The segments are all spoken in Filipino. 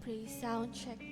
Praise sound check.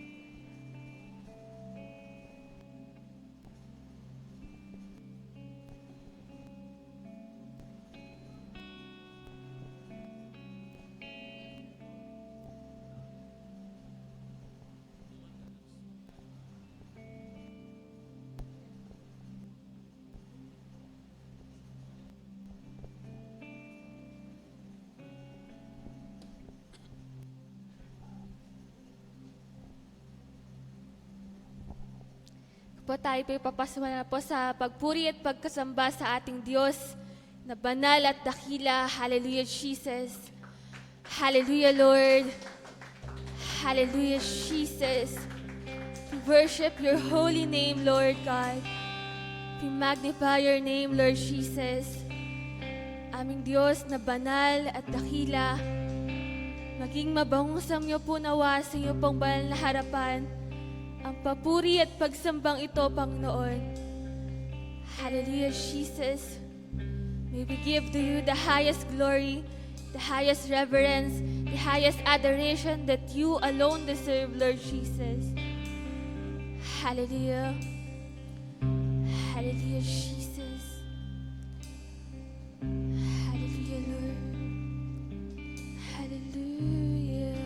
Po tayo po ipapasama na po sa pagpuri at pagkasamba sa ating Diyos na banal at dakila. Hallelujah, Jesus. Hallelujah, Lord. Hallelujah, Jesus. We worship your holy name, Lord God. We magnify your name, Lord Jesus. Aming Diyos na banal at dakila, maging mabangusam niyo po nawa sa iyo pong banal na harapan ang papuri at pagsambang ito, Panginoon. Hallelujah, Jesus. May we give to you the highest glory, the highest reverence, the highest adoration that you alone deserve, Lord Jesus. Hallelujah. Hallelujah, Jesus. Hallelujah, Lord. Hallelujah.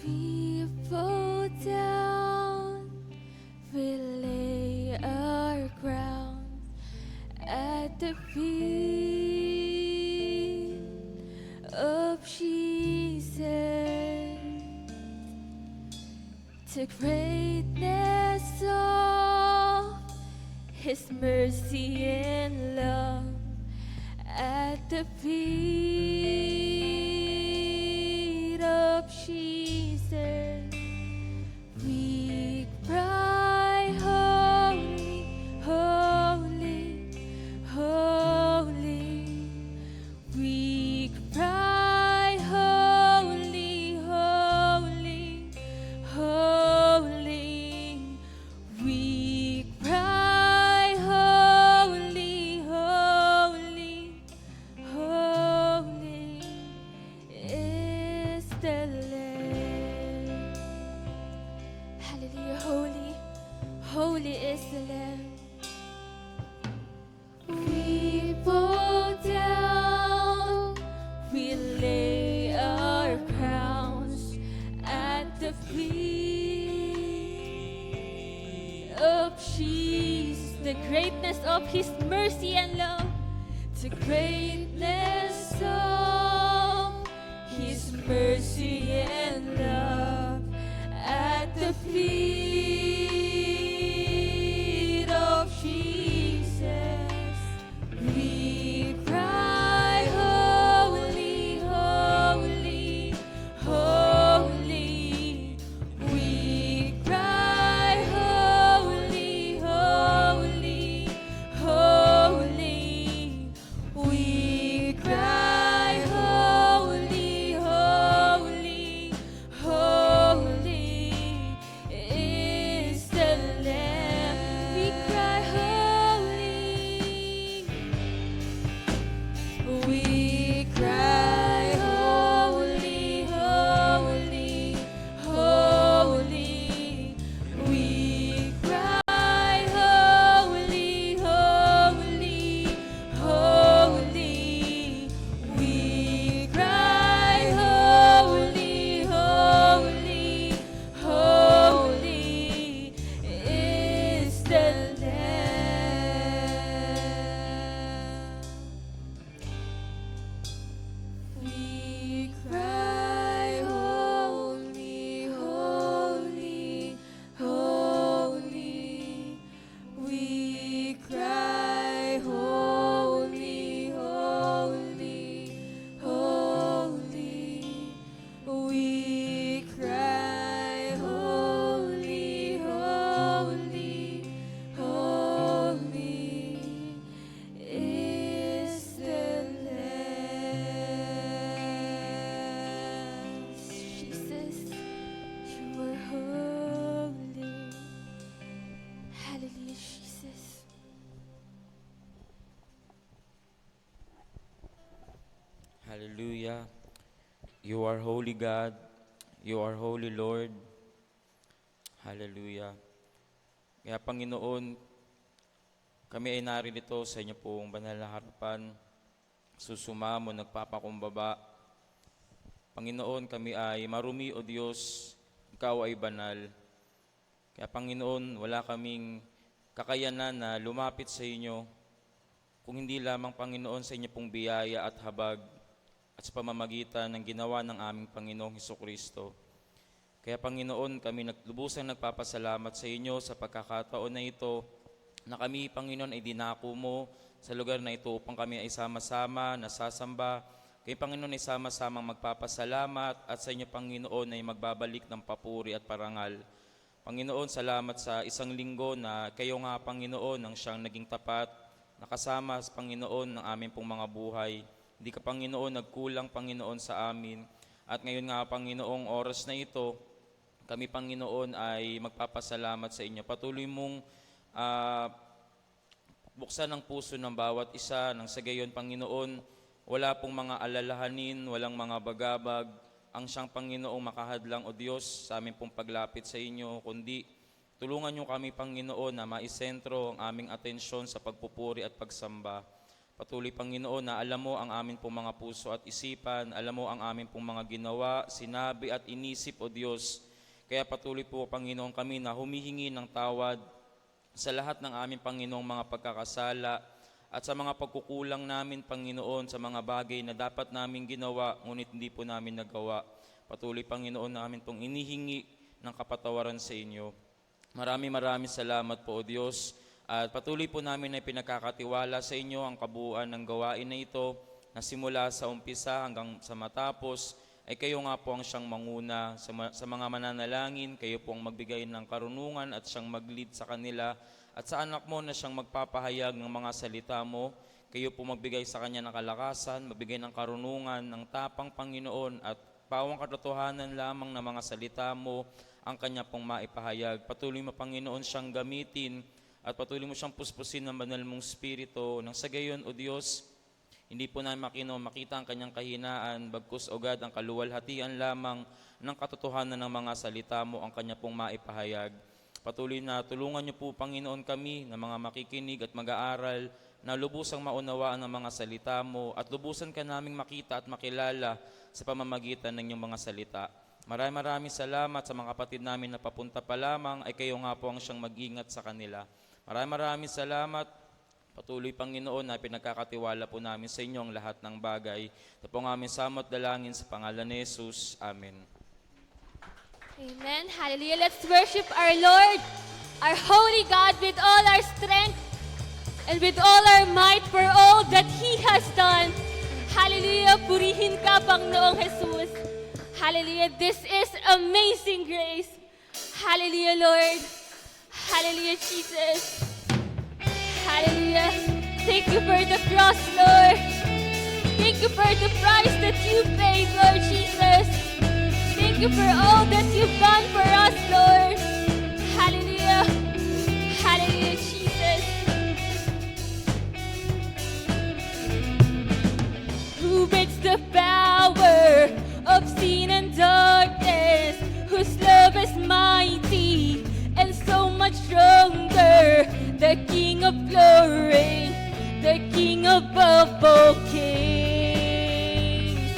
We fall down, we lay our crowns at the feet of Jesus. The greatness of His mercy and love at the feet of Jesus. We cry, holy, holy, holy. We cry, holy, holy, holy. We cry, holy, holy, holy is the Lamb. Hallelujah, holy, holy is the Lamb. We bow down, we lay our crowns at the feet of Jesus. The greatness of His mercy and love, the greatness of His mercy and love at the feet of Jesus. We cry, holy, holy, holy. We cry, holy, holy, holy. We cry, holy, holy, holy is the Lamb. We cry, holy. We cry, holy, holy, holy. We cry, holy, holy, holy. We cry, holy, holy, holy is the Lamb. We cry, holy, holy, holy. We cry, holy, holy, holy. We cry, holy, holy, holy is the Lamb. Jesus, you are holy. Hallelujah, Jesus. Hallelujah. You are holy God. You are holy Lord. Hallelujah. Kaya Panginoon, kami ay naririto sa inyo pong banal na harapan. Susumamo, nagpapakumbaba. Panginoon, kami ay marumi o Diyos, Ikaw ay banal. Kaya Panginoon, wala kaming kakayanan na lumapit sa inyo kung hindi lamang Panginoon sa inyo pong biyaya at habag at sa pamamagitan ng ginawa ng aming Panginoong Hesukristo. Kaya Panginoon, kami lubusang nagpapasalamat sa inyo sa pagkakataon na ito na kami, Panginoon, ay dinako mo sa lugar na ito upang kami ay sama-sama, nasasamba. Kaya Panginoon ay sama-samang magpapasalamat at sa inyo, Panginoon, ay magbabalik ng papuri at parangal. Panginoon, salamat sa isang linggo na kayo nga, Panginoon, ang siyang naging tapat, nakasama sa Panginoon ng aming pong mga buhay. Hindi ka, Panginoon, nagkulang, Panginoon, sa amin. At ngayon nga, Panginoong oras na ito, kami, Panginoon, ay magpapasalamat sa inyo. Patuloy mong buksan ang puso ng bawat isa nang sa gayon, Panginoon, wala pong mga alalahanin, walang mga bagabag, ang siyang Panginoong makahadlang o Diyos sa aming pong paglapit sa inyo, kundi tulungan niyo kami, Panginoon, na maisentro ang aming atensyon sa pagpupuri at pagsamba. Patuloy, Panginoon, na alam mo ang aming pong mga puso at isipan, alam mo ang aming pong mga ginawa, sinabi at inisip, o Diyos. Kaya patuloy po, Panginoon, kami na humihingi ng tawad sa lahat ng aming, Panginoong, mga pagkakasala at sa mga pagkukulang namin, Panginoon, sa mga bagay na dapat namin ginawa, ngunit hindi po namin nagawa. Patuloy, Panginoon, namin pong inihingi ng kapatawaran sa inyo. Maraming salamat po, O Diyos. At patuloy po namin na pinagkakatiwala sa inyo ang kabuuan ng gawain na ito, na simula sa umpisa hanggang sa matapos, ay kayo nga po ang siyang manguna sa mga mananalangin, kayo po ang magbigay ng karunungan at siyang mag-lead sa kanila, at sa anak mo na siyang magpapahayag ng mga salita mo, kayo po magbigay sa kanya ng kalakasan, magbigay ng karunungan, ng tapang, Panginoon, at pawang katotohanan lamang ng mga salita mo ang kanya pong maipahayag. Patuloy mo, Panginoon, siyang gamitin at patuloy mo siyang puspusin ng banal mong spirito, nang sa gayon, O Diyos, hindi po namin makita ang kanyang kahinaan, bagkus o God, ang kaluwalhatian lamang ng katotohanan ng mga salita mo ang kanya pong maipahayag. Patuloy na tulungan niyo po, Panginoon, kami na mga makikinig at mag-aaral na lubusang maunawaan ang mga salita mo at lubusan ka naming makita at makilala sa pamamagitan ng inyong mga salita. Maraming salamat sa mga kapatid namin na papunta pa lamang, ay kayo nga po ang siyang mag-ingat sa kanila. Maraming salamat. Patuloy, Panginoon, na pinagkakatiwala po namin sa inyo ang lahat ng bagay. Ito po ang aming samot dalangin sa pangalan ni Jesus. Amen. Amen. Hallelujah. Let's worship our Lord, our holy God, with all our strength and with all our might for all that He has done. Hallelujah. Purihin ka, Panginoong Jesus. Hallelujah. This is amazing grace. Hallelujah, Lord. Hallelujah, Jesus. Hallelujah. Thank you for the cross, Lord. Thank you for the price that you paid, Lord Jesus. Thank you for all that you've done for us, Lord. Hallelujah. Hallelujah, Jesus. Who breaks the power of sin and darkness, whose love is mighty and so much stronger, the King of glory, the King above all kings,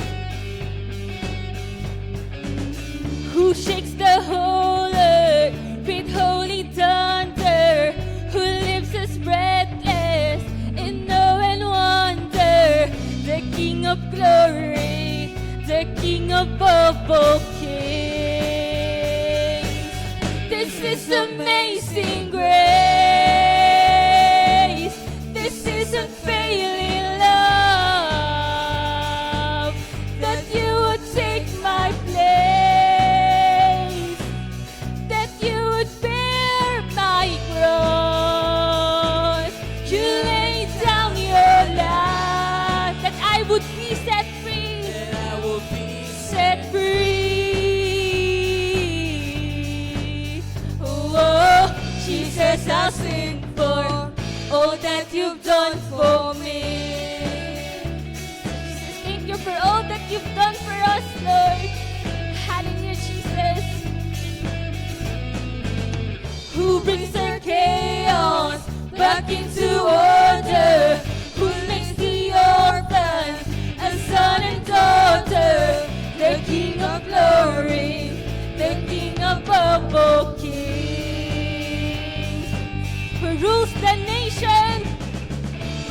who shakes the whole earth with holy thunder, who lives as breathless in awe and wonder, the King of glory, the King above all kings. This is amazing grace. This is unfailing love, that you would take my place, that you would bear my cross. You laid down your life, that I would be set free, That I will be set free. Oh, Jesus, I'll sing for all that you've done for me. Jesus, thank you for all that you've done for us, Lord. back into order, who makes the orphan a son and daughter, the King of glory, the King above all kings, who rules the nations,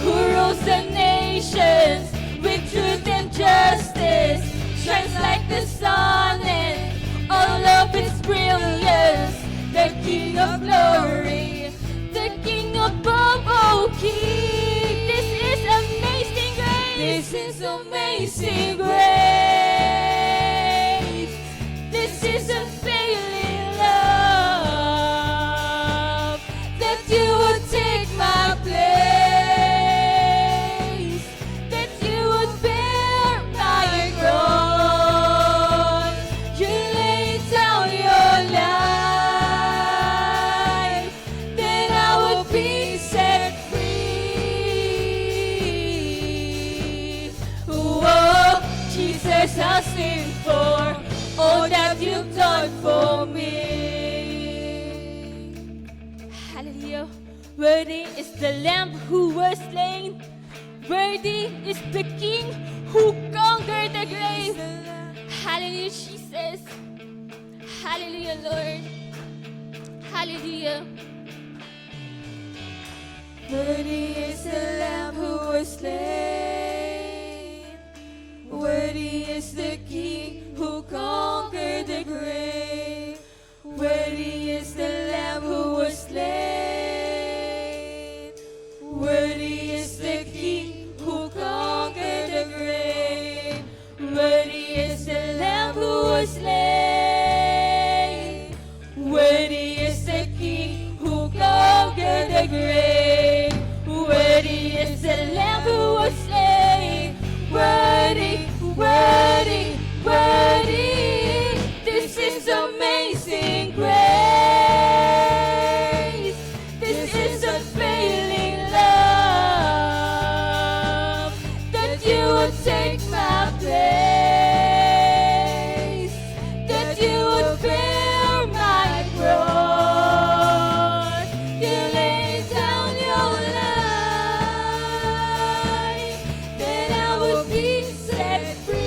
who rules the nations with truth and justice, shines like the sun and all of its brilliance, the King of glory, the King above all kings. This is amazing grace. This is amazing grace. This is unfailing love, that you would take my place, that you would bear my cross. You laid down your life, that I would be set free. Oh, Jesus, I sing for all that you've done for me. Hallelujah. Worthy is the Lamb who was slain. Worthy is the King who conquered the grave. Hallelujah, Jesus. Hallelujah, Lord. Hallelujah. Worthy is the Lamb who was slain. Worthy is the King who conquered the grave. Worthy is the Lamb who was slain. Worthy is the King who conquered the grave. Worthy is the Lamb who was slain. Worthy is the King who conquered the grave. Worthy is the Lamb who was slain. Worthy, worthy, worthy. This is amazing grace. This is unfailing love, that you would take my place, that you would bear my cross. You laid down your life, that I would be set free.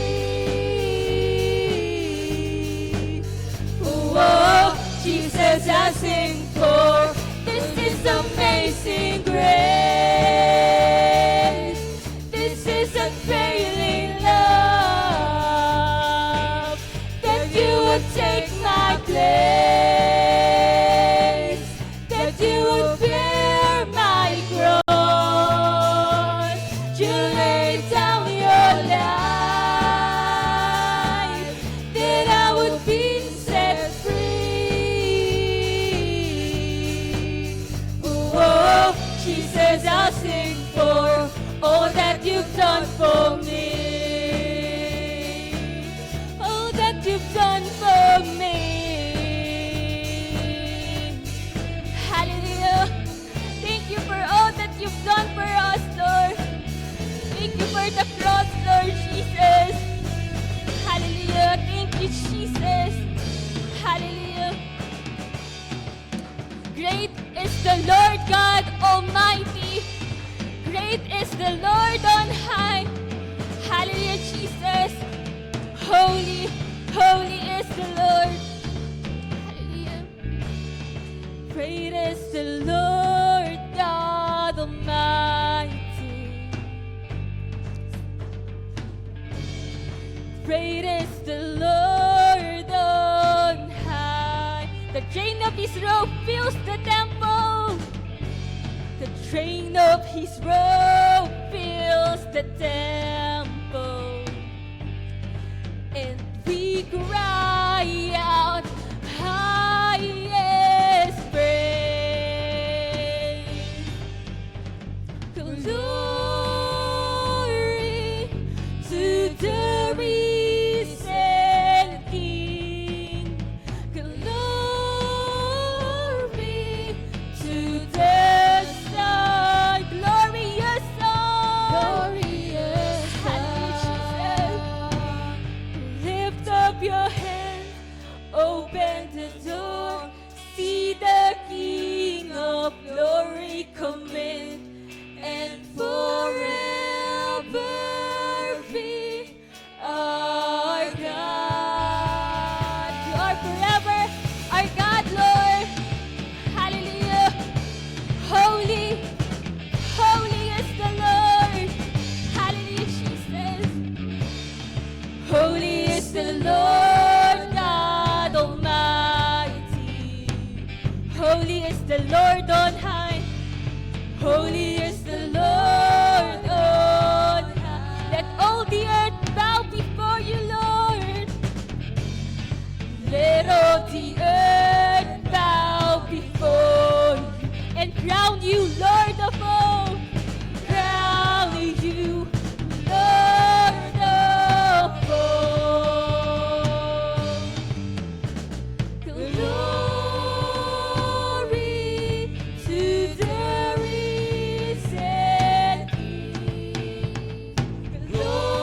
Oh, Jesus, I sing for this is amazing grace. This is unfailing love, that you would take my place, that you would bear my cross. You laid down your life, that I would be set free. Oh, Jesus, I'll sing for all that you've done for me. All that you've done for me. Hallelujah. Thank you for all that you've done for us, Lord. Thank you for the cross, Lord Jesus. Hallelujah. Thank you, Jesus. Hallelujah. Great is the Lord God Almighty. Great is the Lord on high. Hallelujah, Jesus. Holy, holy is the Lord. Hallelujah. Great is the Lord God Almighty. Great is the Lord on high. The train of his robe fills the temple. The train of his robe fills the temple. And we cry out, highest praise. Glory to the risen King. Glory to the Son. Glorious Son. Glorious Holy is the Lord on high. Holy is the Lord on high. Let all the earth bow before you, Lord. Let all the earth bow before you and crown you Lord of all. Crown you Lord of all. Glory to the risen King. Glory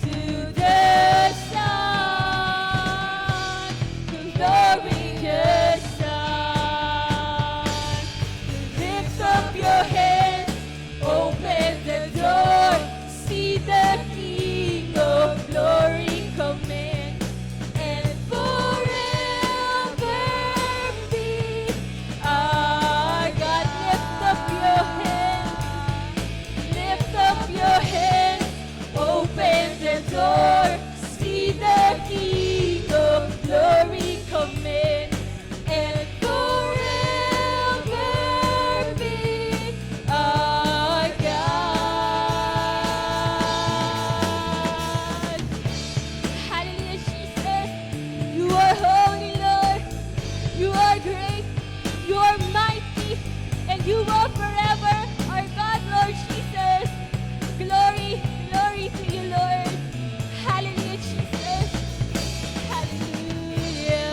to the Son. Glorious Son. Lift up your hands, open the door, see the King of glory come in, and forever be our God. Lift up your hands, lift up your hands, open the door, see the King of glory come in, and forever be our God. Hallelujah, Jesus. You are holy, Lord. You are great. You are mighty. And you are forever our God, Lord Jesus. Glory, glory to you, Lord. Hallelujah, Jesus. Hallelujah.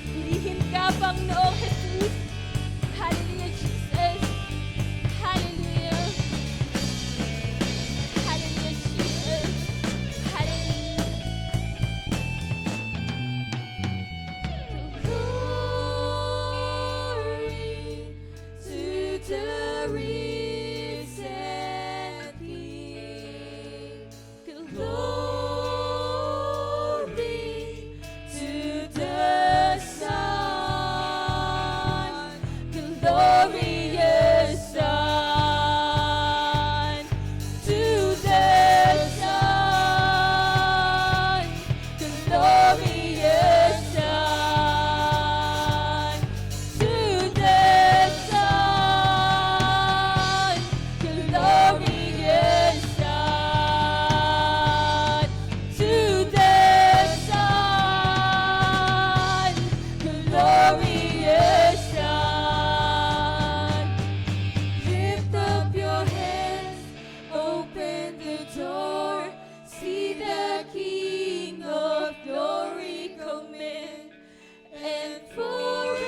Purihin ka, Panginoong Jesus. Hallelujah, Jesus. Hallelujah. Hallelujah, Jesus. Hallelujah. Glory to the risen King. Glory to the Son. Glorious Son. To the Son. Glorious Son. To the Son. Glorious Son. To the Son. Glorious Son. Lift up your hands, open the door, see the King of glory come in, and forever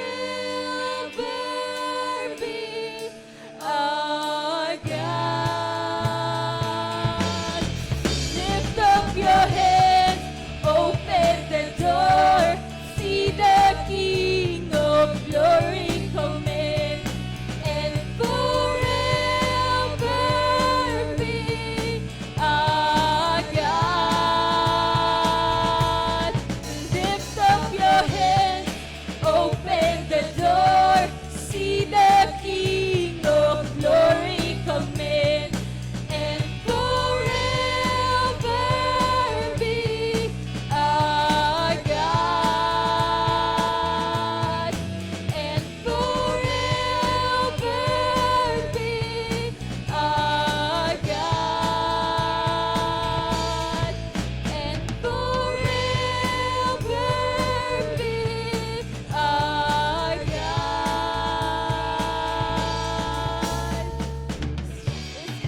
be our God. Lift up your hands, open the door, see the King of glory come in, and forever be our God. Lift up your hands, open the door, see the King of glory come in, and forever be our God, and forever be our God, and forever be our God.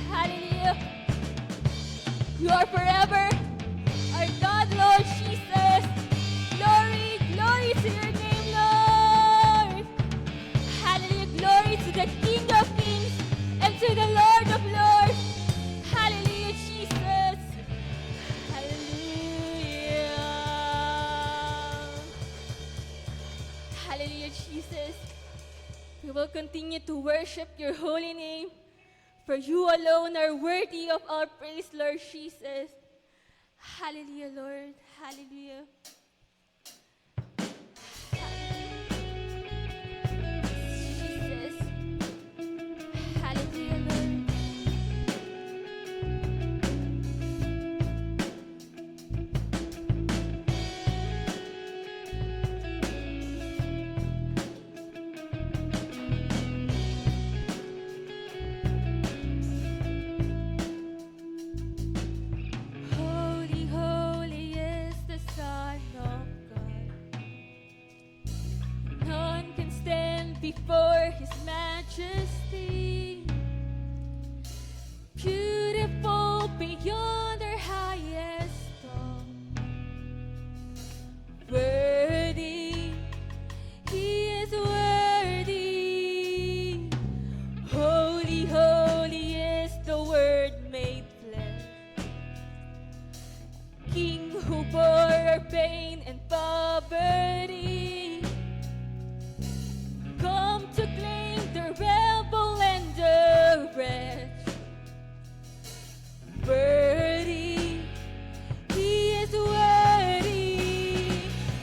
Hallelujah. You are forever our God, Lord Jesus. Glory, glory to your name, Lord. Hallelujah. Glory to the King of Kings and to the Lord of Lords. Hallelujah, Jesus. Hallelujah. Hallelujah, Jesus. We will continue to worship your holy name, for you alone are worthy of our praise, Lord Jesus. Hallelujah, Lord. Hallelujah. Jesus. Hallelujah, Lord. before his majesty. Beautiful beyond our highest thought. Worthy, he is worthy. Holy, holy is the Word made flesh. King who bore our pain and poverty. Come to claim the rebel and the wretch. Worthy, he is worthy.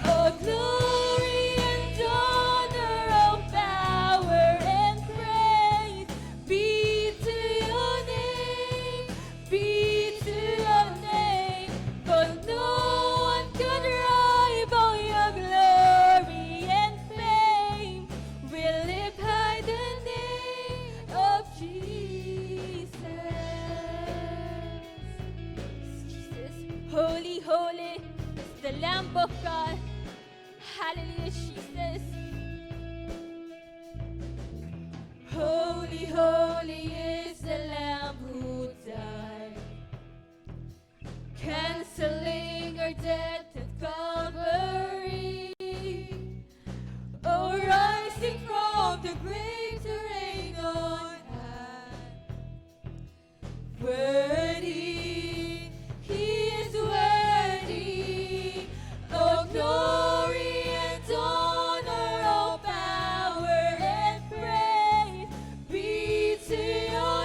Oh, glory and honor, oh, power and praise be to your name, be to your name. For no one can rival your glory and fame. We lift high the name of Jesus. Holy, holy is the Lamb of God. Hallelujah, Jesus. Holy, holy is the Lamb who died, canceling our debt at Calvary. Oh, rising from the grave to reign on high. Worthy, he is worthy. Oh, glory and honor, oh, power and praise be to your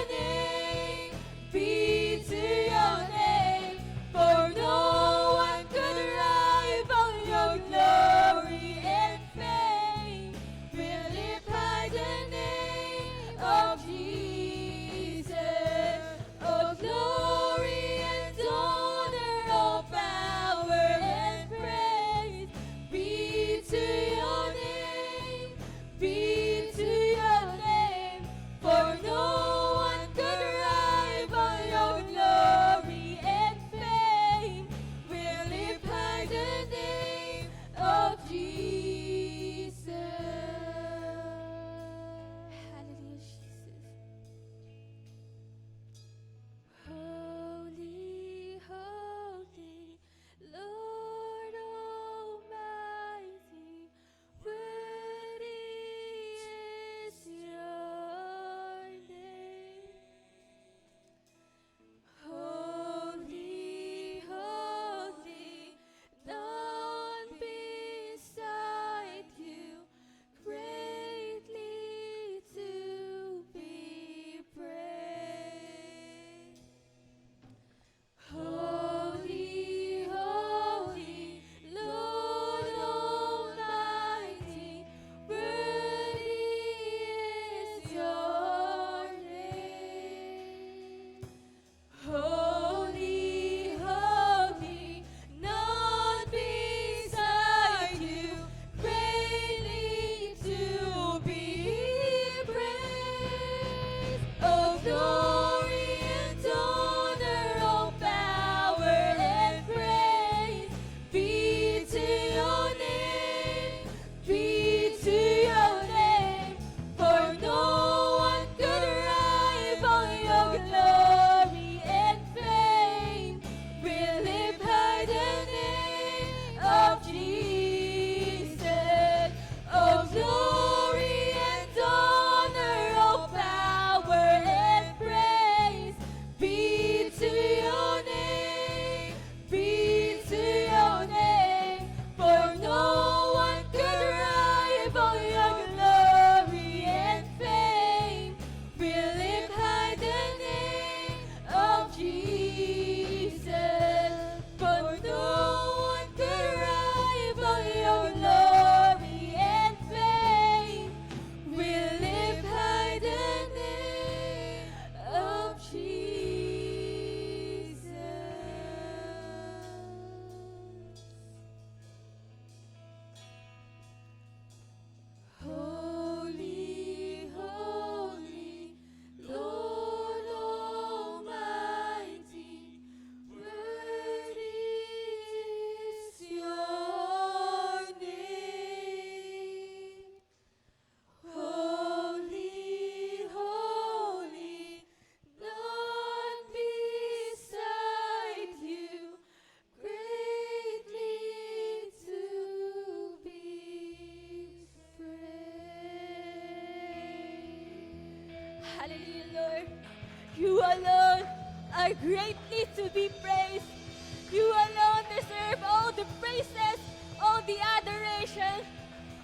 are greatly to be praised. You alone deserve all the praises, all the adoration,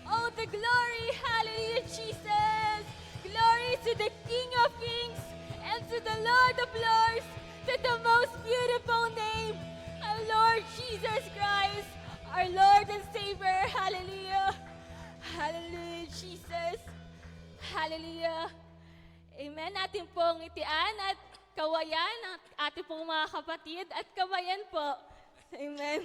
all the glory. Hallelujah, Jesus. Glory to the King of Kings and to the Lord of Lords, to the most beautiful name, our Lord Jesus Christ, our Lord and Savior. Hallelujah. Hallelujah, Jesus. Hallelujah. Amen. Atin pong itian at kawayan ang ating pong mga kapatid at kamayan po. Amen.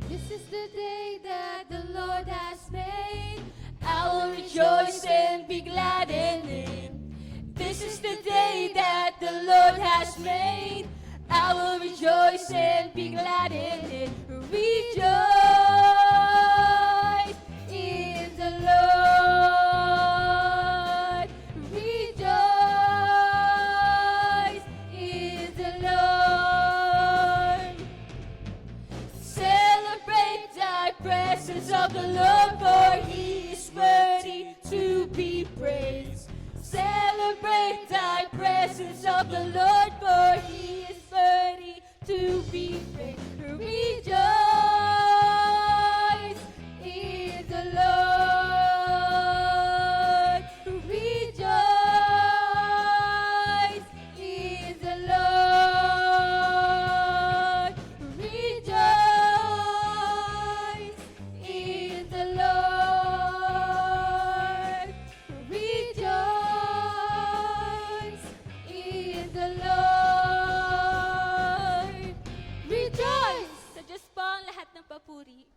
This is the day that the Lord has made. I will rejoice and be glad in it. This is the day that the Lord has made. I will rejoice and be glad in it. Rejoice in the Lord. Rejoice in the Lord. Celebrate the presence of the Lord, for He is worthy to be praised. Celebrate the presence of the Lord, for He is worthy to be praised. Rejoice in the Lord. Rejoice in the Lord. Rejoice in the Lord. Rejoice in the Lord. Rejoice! Sa Diyos po ang lahat ng papuri.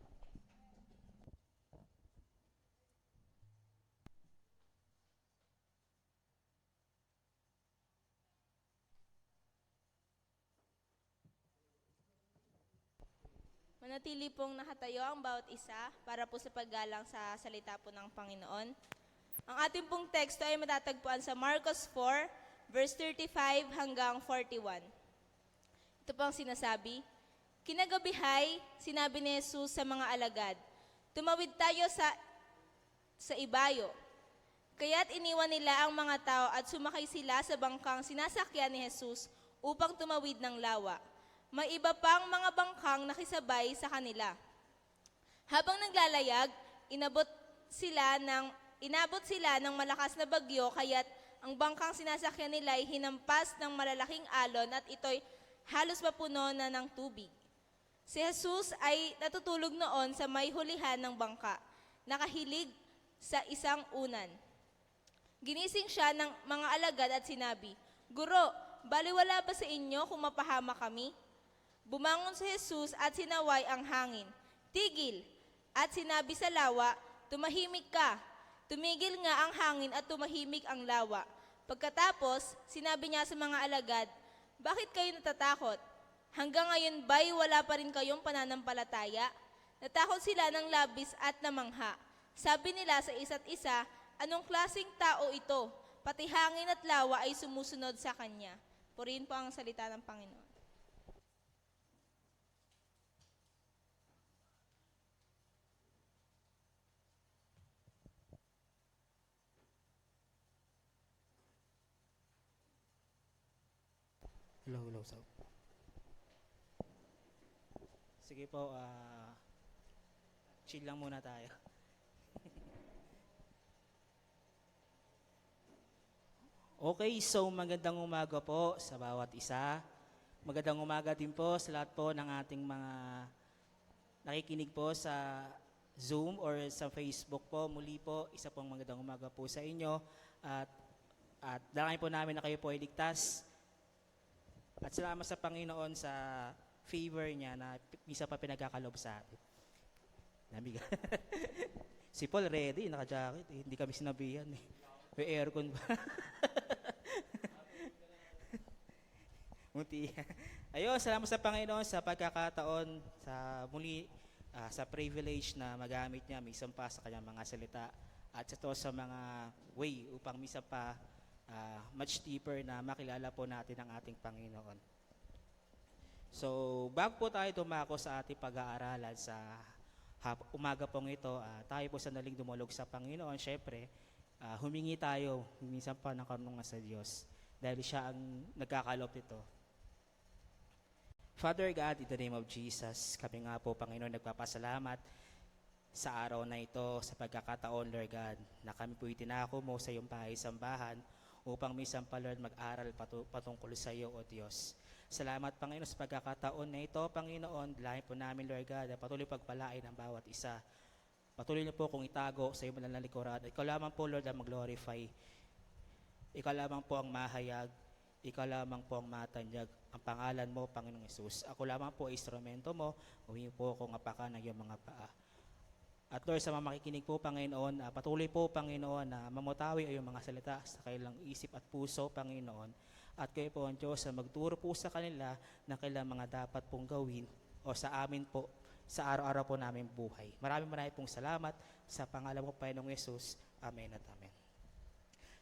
Manatili pong nakatayo ang bawat isa para po sa paggalang sa salita po ng Panginoon. Ang ating pong teksto ay matatagpuan sa Marcos 4, verse 35 hanggang 41. Ito po ang sinasabi. Kinagabihay, sinabi ni Jesus sa mga alagad, tumawid tayo sa ibayo. Kaya't iniwan nila ang mga tao at sumakay sila sa bangkang sinasakyan ni Jesus upang tumawid ng lawa. May iba pang mga bangkang nakisabay sa kanila. Habang naglalayag, inabot sila ng malakas na bagyo, kaya't ang bangkang sinasakyan nila ay hinampas ng malalaking alon at ito'y halos mapuno na ng tubig. Si Jesus ay natutulog noon sa may hulihan ng bangka, nakahilig sa isang unan. Ginising siya ng mga alagad at sinabi, Guro, baliwala ba sa inyo kung mapahama kami? Bumangon si Jesus at sinaway ang hangin. Tigil! At sinabi sa lawa, tumahimik ka. Tumigil nga ang hangin at tumahimik ang lawa. Pagkatapos, sinabi niya sa mga alagad, bakit kayo natatakot? Hanggang ngayon ba'y wala pa rin kayong pananampalataya? Natakot sila ng labis at namangha. Sabi nila sa isa't isa, anong klaseng tao ito? Pati hangin at lawa ay sumusunod sa kanya. Purihin po ang salita ng Panginoon. Hello, sir. Sige po, chill lang muna tayo. Okay, so magandang umaga po sa bawat isa. Magandang umaga din po sa lahat po ng ating mga nakikinig po sa Zoom or sa Facebook po. Muli po, isa pong magandang umaga po sa inyo. At dalangin po namin na kayo po ay ligtas. At salamat sa Panginoon sa favor niya na isa pa pinagkakalob sa atin. Namiga. Si Paul ready, naka-jacket. Hindi kami sinabihan. May aircon ba? Munti. Ayun, salamat sa Panginoon sa pagkakataon, sa muli, sa privilege na magamit niya, minsan pa sa kanyang mga salita. At ito sa mga way upang minsan pa much deeper na makilala po natin ang ating Panginoon. So, bago po tayo dumako sa ating pag-aaralan sa umaga pong ito, tayo po sandaling dumulog sa Panginoon. Syempre, humingi tayo, minsan pa ng karunungan sa Diyos. dahil siya ang nagkakaloob nito. Father God, in the name of Jesus, kami nga po, Panginoon, nagpapasalamat sa araw na ito, sa pagkakataon, Lord God, na kami po itinako mo sa iyong bahay-sambahan upang minsan pa, Lord, mag-aral patungkol sa iyo, O Diyos. Salamat, Panginoon, sa pagkakataon na ito, Panginoon. Dalahin po namin, Lord God, na patuloy pagpalain ang bawat isa. Patuloy niyo po kung itago sa iyong banal na likuran. Ikaw lamang po, Lord, ang mag-glorify. Ikaw lamang po ang mahayag. Ikaw lamang po ang matanyag. Ang pangalan mo, Panginoong Yesus. Ako lamang po, instrumento mo. Huwing po akong apakan ng iyong mga paa. At Lord, sa mga makikinig po, Panginoon, patuloy po, Panginoon, na mamutawi ay iyong mga salita sa kanilang isip at puso, Panginoon. At kayo po ang Diyos na magturo po sa kanila na kailang mga dapat pong gawin o sa amin po, sa araw-araw po namin buhay. Maraming pong salamat sa pangalan mo, Panginoong Yesus. Amen at amen.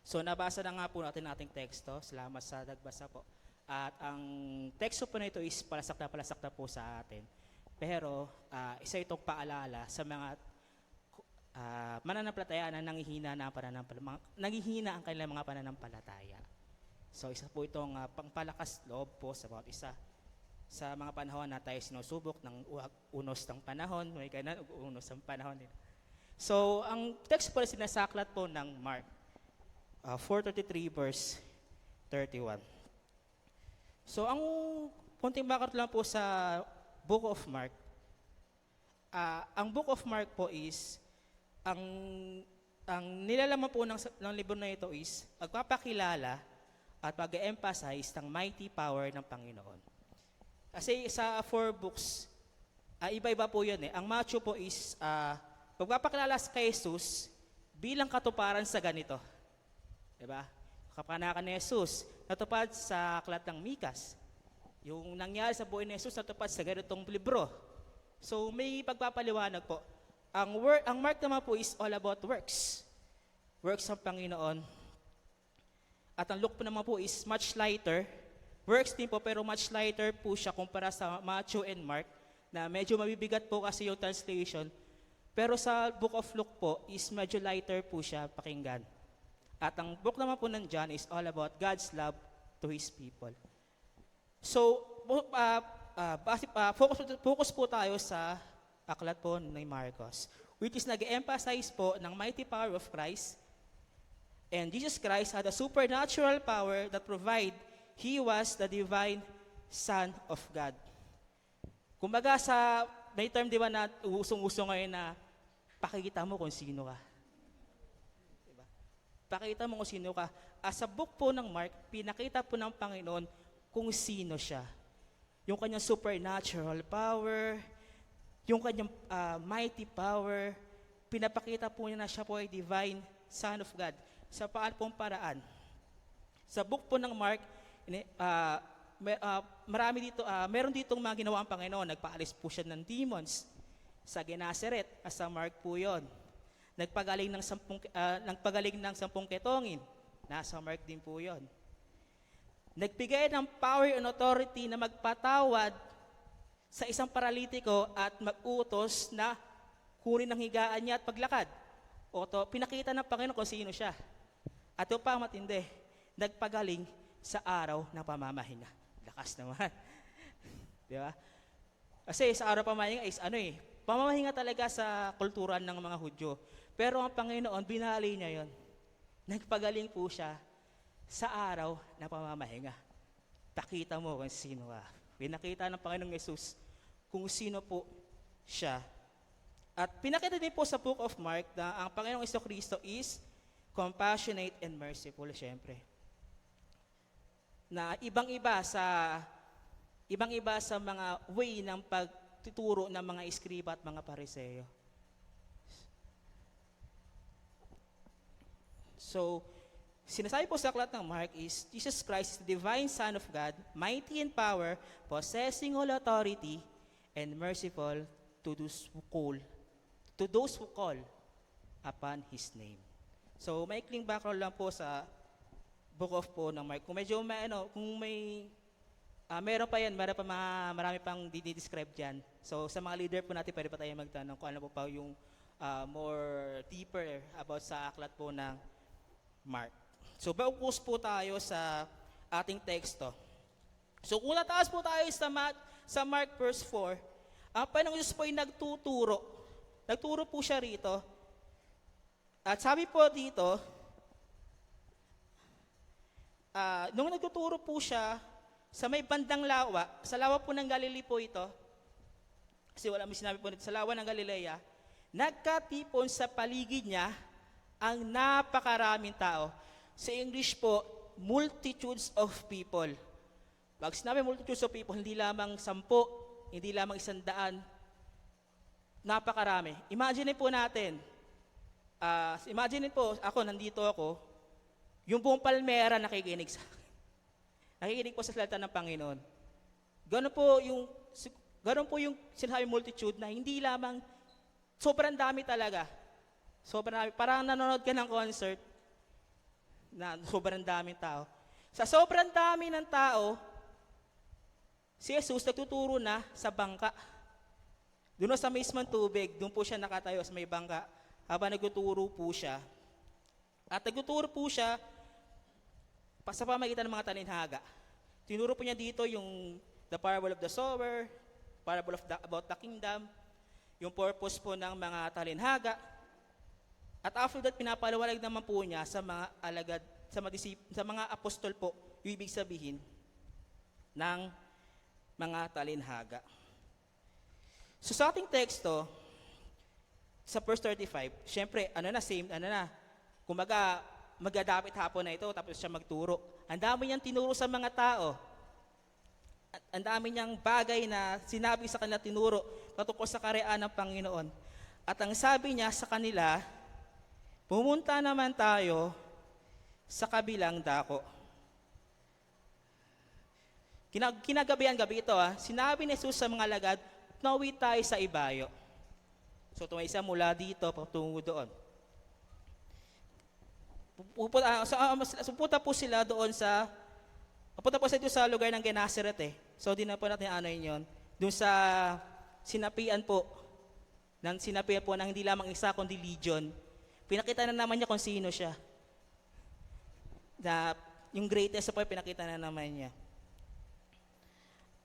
So nabasa na nga po natin ating teksto. Salamat sa nagbasa po. At ang teksto po na ito is palasak na po sa atin. Pero isa itong paalala sa mga mananampalataya na nanghihina ang kanilang mga pananampalataya. So isa po itong pangpalakas loob po sa bawat isa. Sa mga panahon na tayo sinusubok ng unos ng panahon, may kainan unos ng panahon din. So ang text po na sinasaklat po ng Mark 4:33 verse 31. So ang punting bakit lang po sa Book of Mark, ang Book of Mark po is, ang nilalaman po ng libro na ito is, magpapakilala at mag-emphasize ng mighty power ng Panginoon. Kasi sa 4 books, iba-iba po yun eh. Ang Matthew po is, magpapakilala kay Jesus bilang katuparan sa ganito. Diba? Kapanakan ni Jesus, natupad sa aklat ng Mikas. Yung nangyari sa buhay ni Jesus, natupad sa ganitong libro. So may pagpapaliwanag po. Ang Mark naman po is all about works. Works ng Panginoon. At ang Luke po naman po is much lighter. Works din po pero much lighter po siya kumpara sa Matthew and Mark na medyo mabibigat po kasi yung translation. Pero sa Book of Luke po is medyo lighter po siya pakinggan. At ang book naman po ng John is all about God's love to His people. So, focus po tayo sa aklat po ni Marcos, which is nag-emphasize po ng mighty power of Christ. And Jesus Christ had a supernatural power that provide He was the divine Son of God. Kumbaga may term di ba na usong-uso ngayon na pakikita mo kung sino ka. Diba? Pakita mo kung sino ka. Sa book po ng Mark, pinakita po ng Panginoon kung sino siya. Yung kanyang supernatural power, yung kanyang mighty power, pinapakita po niya na siya po ay divine Son of God. Sa paano pong paraan? Sa book po ng Mark, meron ditong mga ginawa ang Panginoon. Nagpaalis po siya ng demons sa Genasaret, sa Mark po yon. Nagpagaling ng 10 ketongin, nasa Mark din po yon. Nagbigay ng power and authority na magpatawad sa isang paralitiko at mag-utos na kunin ang higaan niya at paglakad. Pinakita ng Panginoon kung sino siya. At yung pa matindi, nagpagaling sa araw ng pamamahinga. Lakas naman. Di ba? Kasi sa araw pamamahinga is pamamahinga talaga sa kulturan ng mga Hudyo. Pero ang Panginoon, binali niya yon. Nagpagaling po siya sa araw na pamamahinga. Pakita mo kung sino ka. Pinakita ng Panginoong Yesus kung sino po siya. At pinakita din po sa Book of Mark na ang Panginoong Jesucristo is compassionate and merciful, syempre. Na ibang-iba sa mga way ng pagtuturo ng mga iskriba at mga pariseyo. So, sinasabi po sa aklat ng Mark is, Jesus Christ is the divine Son of God, mighty in power, possessing all authority, and merciful to those who call upon His name. So, maikling background lang po sa book of po ng Mark. Kung medyo meron pa marami pang didescribe dyan. So, sa mga leader po natin, pwede pa tayo magtanong kung ano po pa yung more deeper about sa aklat po ng Mark. So, focus po tayo sa ating teksto. So kung tataas po tayo sa Mark verse 4, ang Panginoong Diyos po ay nagtuturo. Nagturo po siya rito. At sabi po dito, nung nagtuturo po siya sa may bandang lawa, sa lawa po ng Galilee po ito, kasi wala mo sinabi po dito, sa lawa ng Galilea, nagkatipon sa paligid niya ang napakaraming tao. Sa English po, multitudes of people. Pag sinabi multitudes of people, hindi lamang 10, hindi lamang 100, napakarami. Imagine po natin, imagine po, nandito ako, yung buong Palmera nakikinig sa akin. Nakikinig po sa salita ng Panginoon. Ganun po yung sinasabi multitude na hindi lamang, sobrang dami talaga. Sobrang dami. Parang nanonood ka ng concert na sobrang daming tao. Sa sobrang dami ng tao, si Jesus nagtuturo na sa bangka. Doon sa mismong tubig, doon po siya nakatayo sa may bangka habang nagtuturo po siya. At nagtuturo po siya sa pamagitan ng mga talinhaga. Tinuro po niya dito yung the parable of the sower, parable about the kingdom, yung purpose po ng mga talinhaga. At after that, pinapaliwanag naman po niya sa mga alagad, sa mga apostol po, yung ibig sabihin ng mga talinhaga. So sa ating teksto, sa verse 35, syempre, kumaga, magdadapit hapon na ito, tapos siya magturo. Ang dami niyang tinuro sa mga tao. At ang dami niyang bagay na sinabi sa kanila tinuro patungkol sa karyaan ng Panginoon. At ang sabi niya sa kanila, pumunta naman tayo sa kabilang dako. Kinagabihan-gabi ito, sinabi ni Jesus sa mga alagad, nauwi tayo sa ibayo. So tumaysa mula dito patungo doon. Pupunta po sila doon sa lugar ng Genesaret. So di na po natin yun. Doon sa sinapian po ng hindi lamang isa kundi legion. Pinakita na naman niya kung sino siya. Yung greatest po pinakita na naman niya.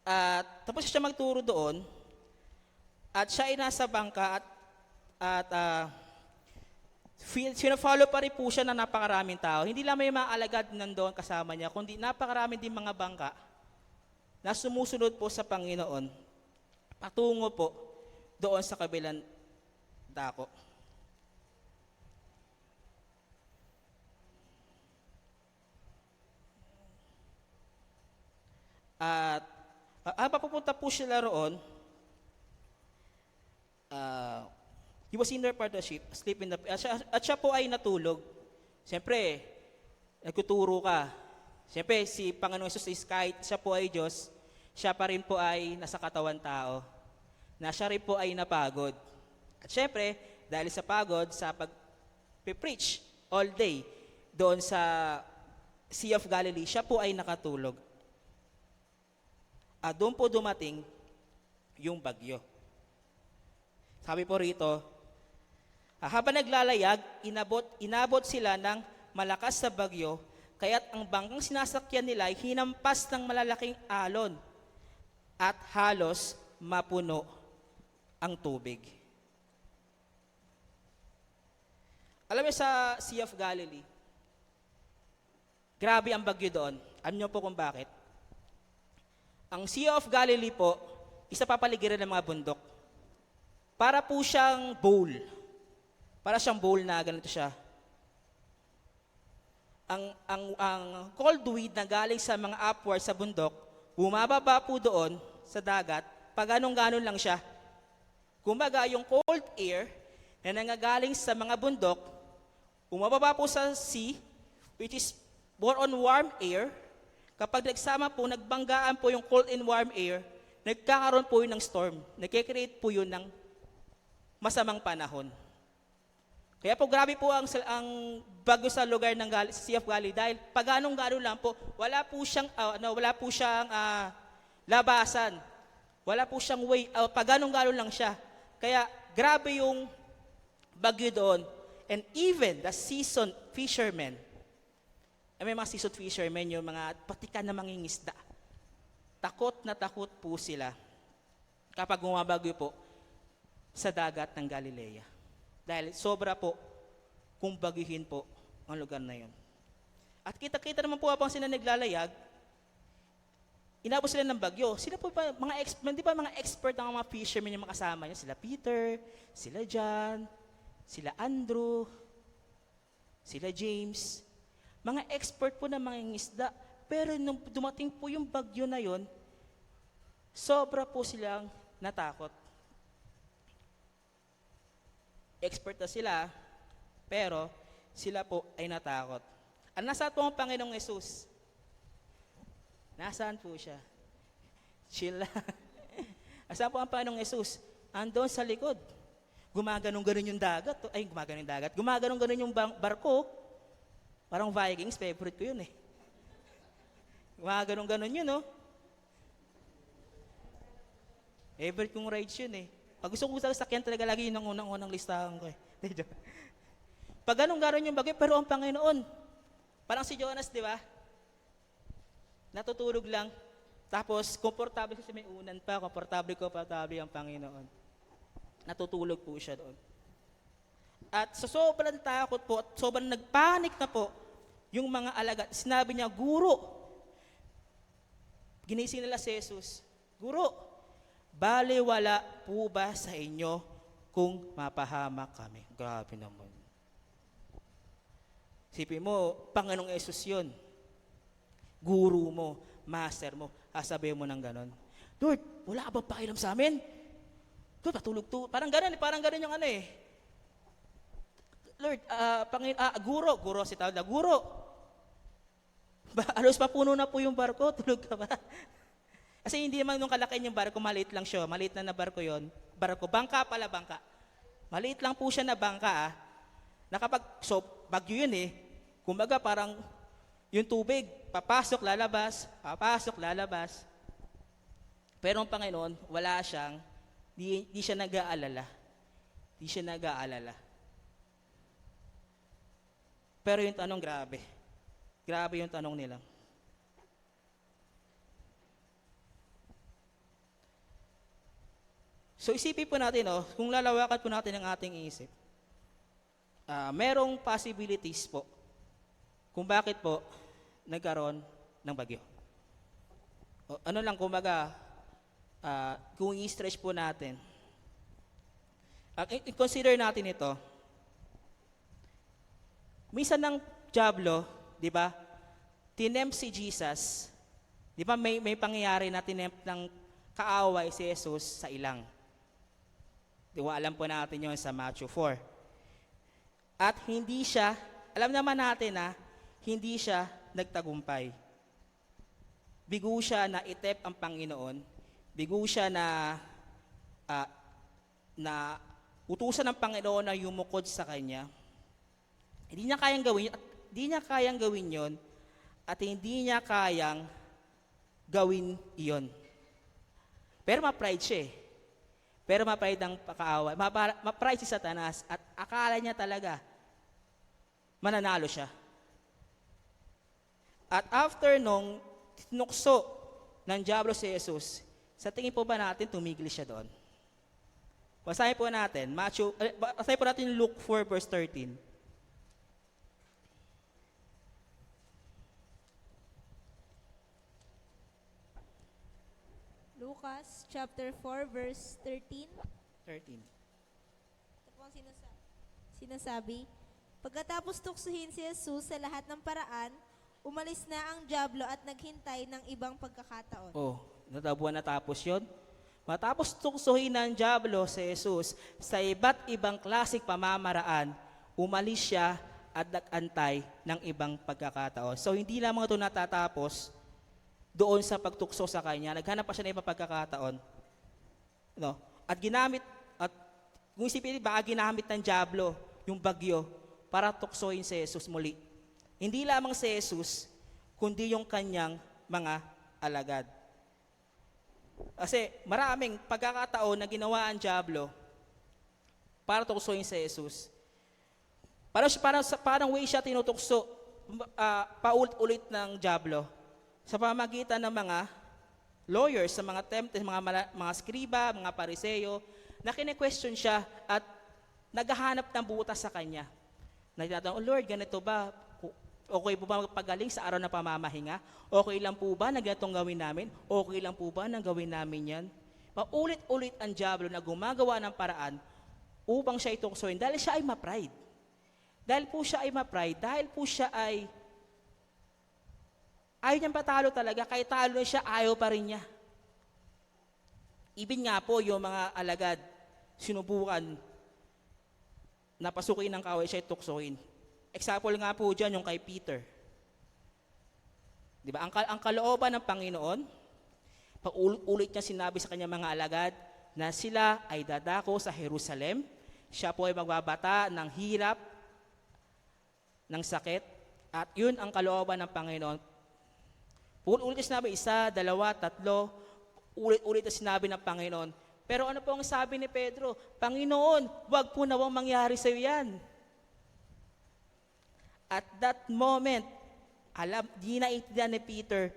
At tapos siya magturo doon. At siya ay nasa bangka at sino-follow pa rin po siya ng napakaraming tao. Hindi lang may mga alagad nandoon kasama niya, kundi napakaraming din mga bangka na sumusunod po sa Panginoon patungo po doon sa kabilang dako. At papupunta po sila roon, he was in their part of the ship, asleep in the... At siya po ay natulog. Siyempre, nagtuturo ka. Siyempre, si Panginoon Jesus is kahit siya po ay Diyos, siya pa rin po ay nasa katawan tao. Na siya rin po ay napagod. At siyempre, dahil sa pagod, sa pag-preach all day doon sa Sea of Galilee, siya po ay nakatulog. At doon po dumating yung bagyo. Sabi po rito, habang naglalayag, inabot sila ng malakas sa bagyo, kaya't ang bangkang sinasakyan nila ay hinampas ng malalaking alon at halos mapuno ang tubig. Alam niyo sa Sea of Galilee, grabe ang bagyo doon. Alam niyo po kung bakit? Ang Sea of Galilee po, isa papaligiran ng mga bundok. Para po siyang bowl. Para siyang bowl na ganito siya. Ang cold wind na galing sa mga upward sa bundok, bumababa po doon sa dagat, pag ganun-ganon lang siya. Kumbaga, yung cold air na nangagaling sa mga bundok, bumababa po sa sea, which is more on warm air. Kapag nagsama po, nagbanggaan po yung cold and warm air, nagkakaroon po yun ng storm. Nagkikreate po yun ng masamang panahon. Kaya po grabe po ang bagyo sa lugar ng Sea of Galilee dahil pag ganun-ganon lang po, wala po siyang labasan. Wala po siyang way out. Pag ganun-ganon lang siya. Kaya grabe yung bagyo doon. And even the seasoned fishermen, may mga seafood fishermen, yung mga patikan na mangingisda. Takot na takot po sila kapag bumabagyo po sa dagat ng Galilea. Dahil sobra po kung bagyuhin po ang lugar na yun. At kita-kita naman po habang sila naglalayag, inabot sila ng bagyo. Sila po ba, di ba mga expert ang mga fishermen yung mga kasama niya? Sila Peter, sila John, sila Andrew, sila James. Mga expert po na mga isda. Pero nung dumating po yung bagyo na yon, sobra po silang natakot. Expert na sila, pero sila po ay natakot. Nasaan po ang Panginoong Yesus? Nasaan po siya? Chill lang. Nasaan po ang Panginoong Yesus? Andon sa likod. Gumaganong-ganon yung dagat. Ay, gumaganong yung dagat. Gumaganong-ganon yung barko. Parang Vikings, favorite ko yun eh. Gumaganong-ganon yun, no? Favorite kong rides yun eh. Pag gusto ko sa sakyan talaga lagi yun ang unang-unang listahan ko eh. Pag ganong-ganon yung bagay, pero ang Panginoon, parang si Jonas, di ba? Natutulog lang. Tapos, komportable kasi may unan pa. Komportable ang Panginoon. Natutulog po siya doon. At sa sobrang takot po, at sobrang nagpanik na po, yung mga alagad, sinabi niya, Guro, ginising nila si Jesus, Guro, baliwala po ba sa inyo kung mapahamak kami? Grabe naman. Sipin mo, Panginoong Yesus yun. Guru mo, master mo, sasabihin mo ng ganon. Lord, wala ka ba pakialam sa amin? Lord, patulog to. Parang ganon yung ano eh. Lord, guro si tawag na, Guro. Alos pa puno na po yung barko, tulog ka ba? Kasi hindi naman nung kalakin yung barko, maliit lang siya. Maliit na barko yon. Barko, bangka. Maliit lang po siya na bangka bagyo yun eh. Kumbaga parang yung tubig, papasok, lalabas. Pero ang Panginoon, wala siyang, di siya nag-aalala. Pero yung tanong, grabe. Grabe yung tanong nila. So isipin po natin, kung lalawakan po natin ang ating isip, merong possibilities po kung bakit po nagkaroon ng bagyo. Kumbaga, kung i-stretch po natin, i-consider natin ito, minsan ng Diablo, di ba, tinempt si Jesus, di ba may pangyayari na tinempt ng kaaway si Jesus sa ilang. Di ba, alam po natin yon sa Matthew 4. At hindi siya, alam naman natin na, hindi siya nagtagumpay. Bigo siya na itep ang Panginoon. Bigo siya na utusan ng Panginoon na yumukod sa kanya. Hindi niya kayang gawin yon at hindi niya kayang gawin iyon. Pero ma-pride siya eh. Pero ma-pride ang pakaaway. Ma-pride si Satanas at akala niya talaga mananalo siya. At after nung tinukso ng Diablo si Jesus, sa tingin po ba natin tumigil siya doon? Basahin po natin Luke 4 verse 13. Lucas chapter 4 verse 13. 13. Ito po ang sinasabi. Pagkatapos tuksuhin si Jesus sa lahat ng paraan, umalis na ang Diablo at naghintay ng ibang pagkakataon. Natapos yun. Matapos tuksuhin ng Diablo si Jesus sa iba't ibang klasik pamamaraan, umalis siya at nag-antay ng ibang pagkakataon. So hindi lamang ito natatapos doon sa pagtukso sa kanya, naghanap pa siya ng ibang pagkakataon. At kung isipin, baka ginamit ng Diablo yung bagyo para tuksohin si Jesus muli. Hindi lamang si Jesus, kundi yung kanyang mga alagad. Kasi maraming pagkakataon na ginawa ang Diablo para tuksohin si Jesus. Parang way siya tinutukso. paulit-ulit ng Diablo sa pamagitan ng mga lawyers, sa mga tempters, mga skriba, mga pariseyo, na kine-question siya at naghahanap ng butas sa kanya. Nagtatanong, "Oh Lord, ganito ba? Okay po ba magpagaling sa araw na pamamahinga? Okay lang po ba na ganitong gawin namin? Okay lang po ba na gawin namin yan?" Paulit-ulit ang Diablo na gumagawa ng paraan upang siya ituksoin dahil siya ay ma-pride. Dahil po siya ay ma-pride, dahil po siya ay ayaw niyang patalo talaga, kahit talo na siya, ayaw pa rin niya. Even nga po yung mga alagad, sinubukan na pasukin ng kaway siya ituksoin. Example nga po dyan yung kay Peter. Di ba? Ang kalooban ng Panginoon, paulit niya sinabi sa kanyang mga alagad na sila ay dadako sa Jerusalem. Siya po ay magbabata ng hirap, ng sakit, at yun ang kalooban ng Panginoon. Ulit na sinabi, 1, 2, 3, ulit na sinabi ng Panginoon. Pero ano po ang sabi ni Pedro? "Panginoon, wag po nawang mangyari sa iyo yan." At that moment, di naintindihan ni Peter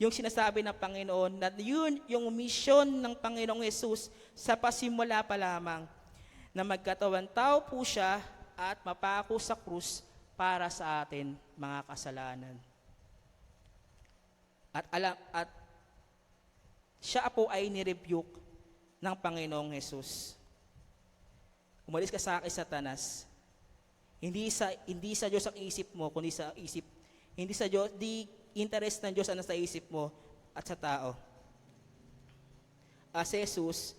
yung sinasabi ng Panginoon na yun yung mission ng Panginoong Jesus sa pasimula pa lamang, na magkatawan tao po siya at mapako sa krus para sa atin mga kasalanan. At siya po ay nirebuke ng Panginoong Jesus. "Umalis ka sa akin, Satanas. Hindi sa Diyos ang isip mo, kundi sa isip, hindi sa Diyos, di interest ng Diyos ang nasa isip mo at sa tao." Si Jesus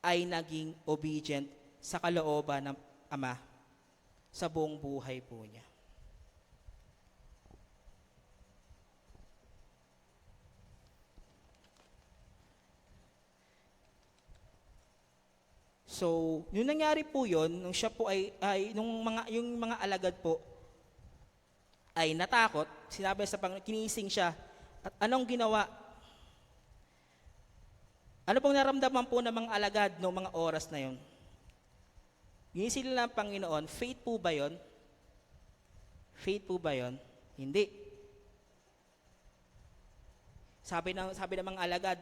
ay naging obedient sa kalooban ng Ama sa buong buhay po niya. So, yung nangyari po yun, nung siya po yung mga alagad po ay natakot, sinabi sa Panginoon, kinising siya, at anong ginawa? Ano pong naramdaman po ng mga alagad noong mga oras na yun? Ginising nila ng Panginoon, faith po ba yun? Faith po ba yun? Hindi. Sabi ng mga alagad,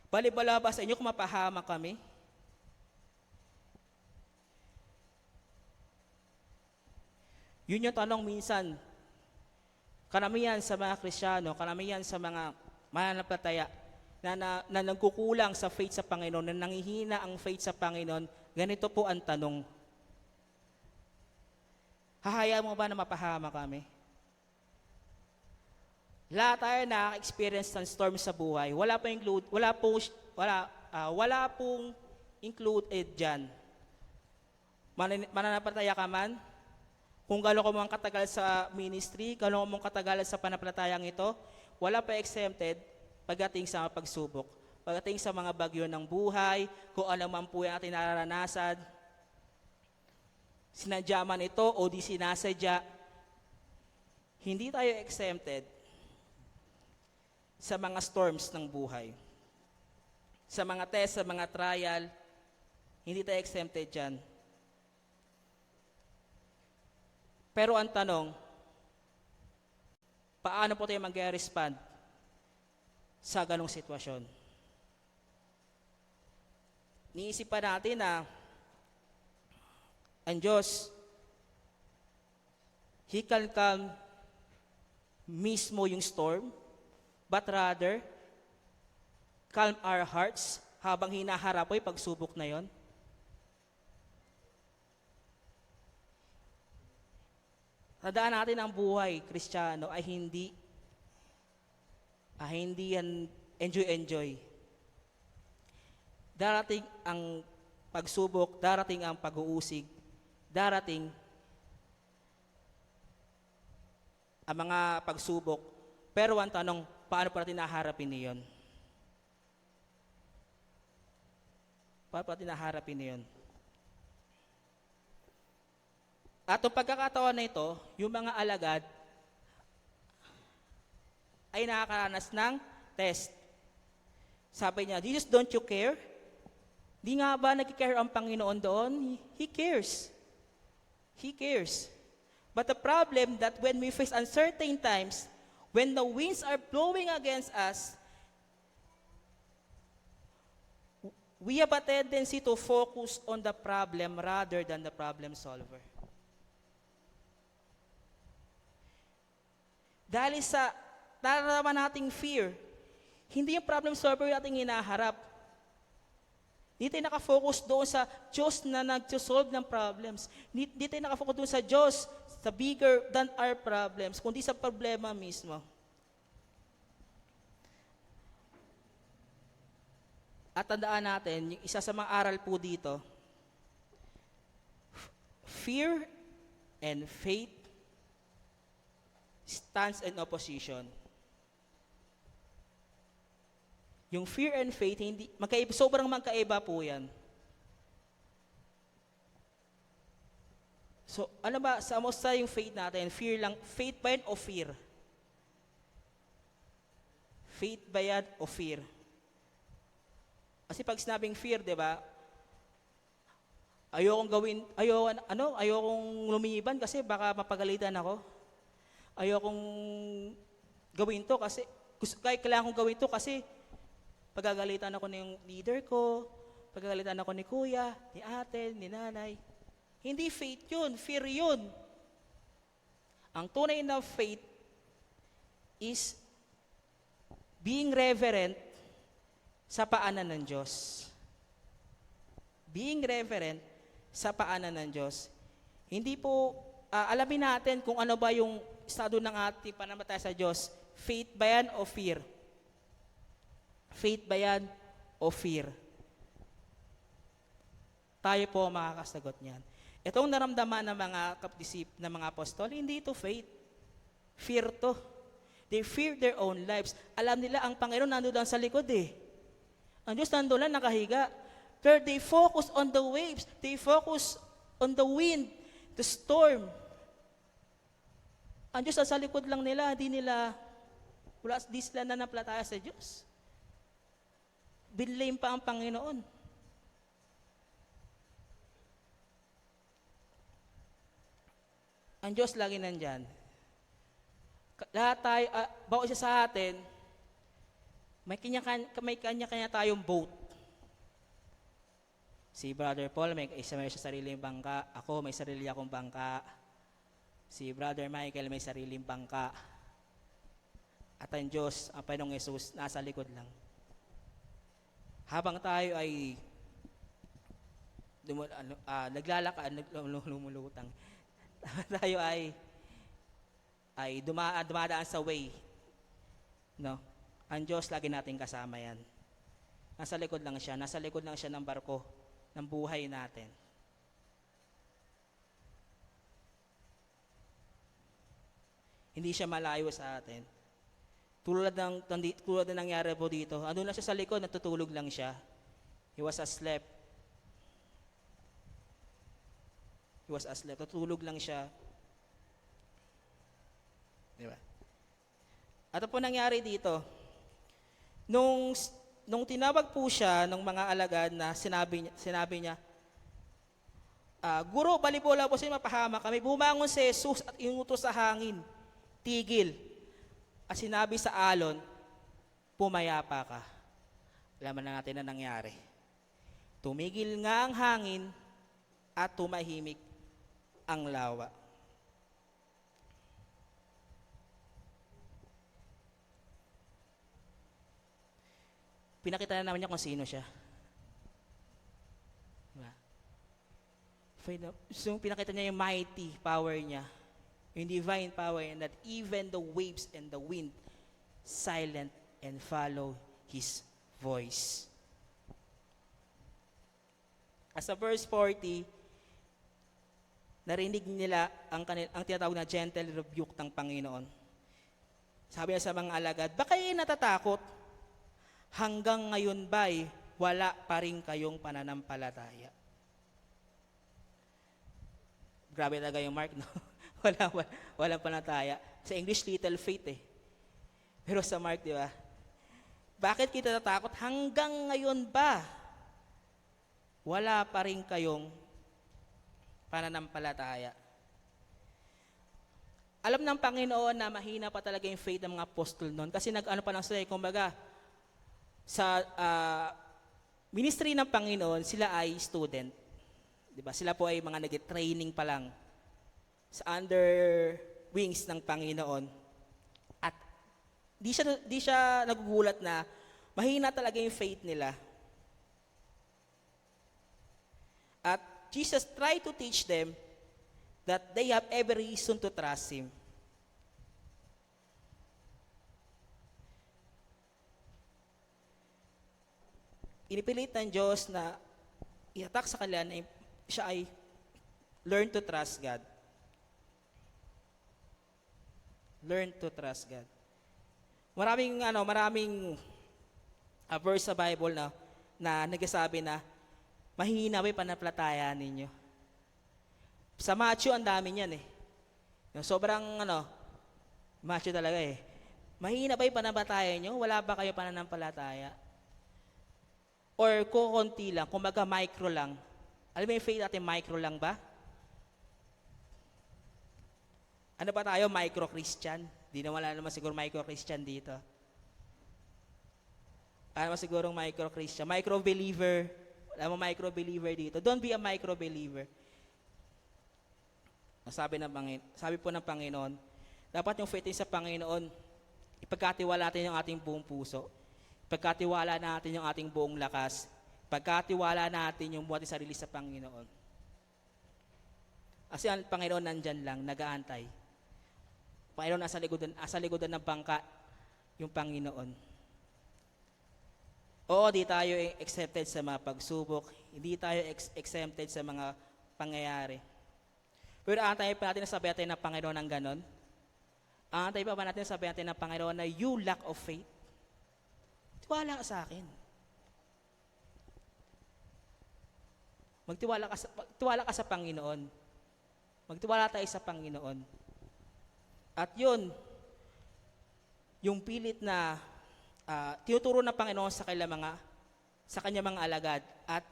"Balibala ba sa inyo kung mapahama kami?" Yun yung tanong minsan, karamihan sa mga Kristiyano, karamihan sa mga mananampalataya na nagkukulang sa faith sa Panginoon, na nangihina ang faith sa Panginoon, ganito po ang tanong, "Hahayaan mo ba na mapahama kami?" Lahat tayo nakaka-experience ng storm sa buhay. Wala pong included dyan. Mananampalataya ka man, kung gano'n ka mong katagal sa ministry, gano'n ka mong katagal sa panampalatayang ito, wala pa exempted pagdating sa mga pagsubok, pagdating sa mga bagyo ng buhay, kung ano man po yung ating nararanasan, sinadya man ito o di sinasadya, hindi tayo exempted sa mga storms ng buhay. Sa mga test, sa mga trial, hindi tayo exempted dyan. Pero ang tanong, paano po tayo mag-respond sa ganong sitwasyon? Niisip pa natin na ang Diyos, He can calm mismo yung storm, but rather, calm our hearts habang hinaharap po yung pagsubok na yon. Tandaan natin ang buhay, Kristiyano, ay hindi yan enjoy. Darating ang pagsubok, darating ang pag-uusig, darating ang mga pagsubok. Pero ang tanong, paano pa natin naharapin niyon? Paano pa natin naharapin niyon? At ang pagkakataon na ito, yung mga alagad ay nakakaranas ng test. Sabi niya, "Jesus, don't you care?" Di nga ba nag-care ang Panginoon doon? He cares. He cares. But the problem that when we face uncertain times, when the winds are blowing against us, we have a tendency to focus on the problem rather than the problem solver. Dahil sa nararamdaman nating fear, hindi yung problem solver yung ating hinaharap. Hindi tayo nakafocus doon sa Diyos na nag-solve ng problems. Hindi tayo nakafocus doon sa Diyos, sa bigger than our problems, kundi sa problema mismo. At tandaan natin, yung isa sa mga aral po dito, fear and faith stands in opposition. Yung fear and faith, sobrang magkaiba po yan. So, ano ba, sa yung faith natin, fear lang, faith ba yan o fear? Faith ba yan o fear? Kasi pag sinabing fear, di ba, ayokong lumiban kasi baka mapagalitan ako. Ayokong gawin to kasi, kailangan kong gawin to kasi pagagalitan ako ng leader ko, pagagalitan ako ni kuya, ni ate, ni nanay. Hindi faith yun, fear yun. Ang tunay na faith is being reverent sa paanan ng Diyos. Being reverent sa paanan ng Diyos. Hindi po, alamin natin kung ano ba yung estado ng ating pananampalataya sa Diyos. Faith ba yan o fear? Faith ba yan o fear? Tayo po ang makakasagot niyan. Itong naramdaman ng mga ng mga apostol, hindi ito faith. Fear to. They fear their own lives. Alam nila ang Panginoon nandun lang sa likod eh. Ang Diyos nandun lang nakahiga. Pero they focus on the waves. They focus on the wind, the storm. Ang Diyos sa likod lang nila, di sila nanampalataya sa Diyos. Binlame pa ang Panginoon. Ang Diyos lagi nandyan. Lahat tayo, bawat isa sa atin, may kanya-kanya tayong boat. Si Brother Paul, may sariling bangka. Ako, may sarili akong bangka. Si Brother Michael, may sariling bangka. At ang Diyos, ang Panginoong Yesus, nasa likod lang. Habang tayo ay lumulutang, tayo ay dumadaan sa way. No? Ang Diyos, lagi natin kasama yan. Nasa likod lang siya ng barko, ng buhay natin. Hindi siya malayo sa atin. Tulad ng nangyari po dito, andun lang siya sa likod, natutulog lang siya. He was asleep, tutulog lang siya. Di ba? At po nangyari dito, nung tinawag po siya ng mga alagad na sinabi niya, Guro, balibola po siya, mapahama kami. Bumangon si Jesus at inutos sa hangin, tigil. At sinabi sa alon, pumayapa ka. Alam na natin na nangyari. Tumigil nga ang hangin at tumahimik ang lawa. Pinakita na naman niya kung sino siya. Diba? So, pinakita niya yung mighty power niya. Yung divine power, and that even the waves and the wind silent and follow His voice. As sa verse 40, narinig nila ang tinatawag na gentle rebuke ng Panginoon. Sabi niya sa mga alagad, baka kayo natatakot? Hanggang ngayon ba'y wala pa rin kayong pananampalataya? Grabe talaga yung Mark, no? Walang panataya. Sa English, little faith eh. Pero sa Mark, di ba? Bakit kita natatakot? Hanggang ngayon ba wala pa rin kayong pananampalataya? alam ng Panginoon na mahina pa talaga yung faith ng mga apostol noon. Kasi nag-ano pa lang sila, kumbaga, sa ministry ng Panginoon, sila ay student. Diba? Sila po ay mga nag-training pa lang sa under wings ng Panginoon. At di siya nagugulat na mahina talaga yung faith nila. At Jesus tried to teach them that they have every reason to trust Him. Inipilit ng Diyos na i-attack sa kanila na siya ay learn to trust God. Learn to trust God. Maraming verse sa Bible na nagsasabi na mahina ba yung pananampalataya ninyo? Sa Matthew, ang dami niyan eh. Yung sobrang Matthew talaga eh. Mahina ba yung pananampalataya nyo? Wala ba kayo pananampalataya? Or kukunti lang, kumbaga micro lang. Alam mo yung faith natin, micro lang ba? Ano ba tayo, micro-Christian? Wala naman siguro micro-Christian dito. Ano naman siguro micro-Christian? Micro-believer. Wala mo micro-believer dito. Don't be a micro-believer. Sabi po ng Panginoon, dapat yung faith sa Panginoon, ipagkatiwala natin yung ating buong puso. Ipagkatiwala natin yung ating buong lakas. Ipagkatiwala natin yung buhat sarili sa Panginoon. Kasi ang Panginoon nandyan lang, nag-aantay. Panginoon nasa likodan ng bangka, yung Panginoon. Oo, di tayo accepted sa mga pagsubok. Hindi tayo exempted sa mga pangyayari. Pero aantayin pa natin na sabihin natin ng Panginoon ng ganon? Aantayin pa ba natin na sabihin natin ng Panginoon na you lack of faith? Tiwala ka sa akin. Magtiwala ka sa Panginoon. Magtiwala tayo sa Panginoon. At yun, yung pilit na tinuturo ng Panginoon sa kanya mga alagad. At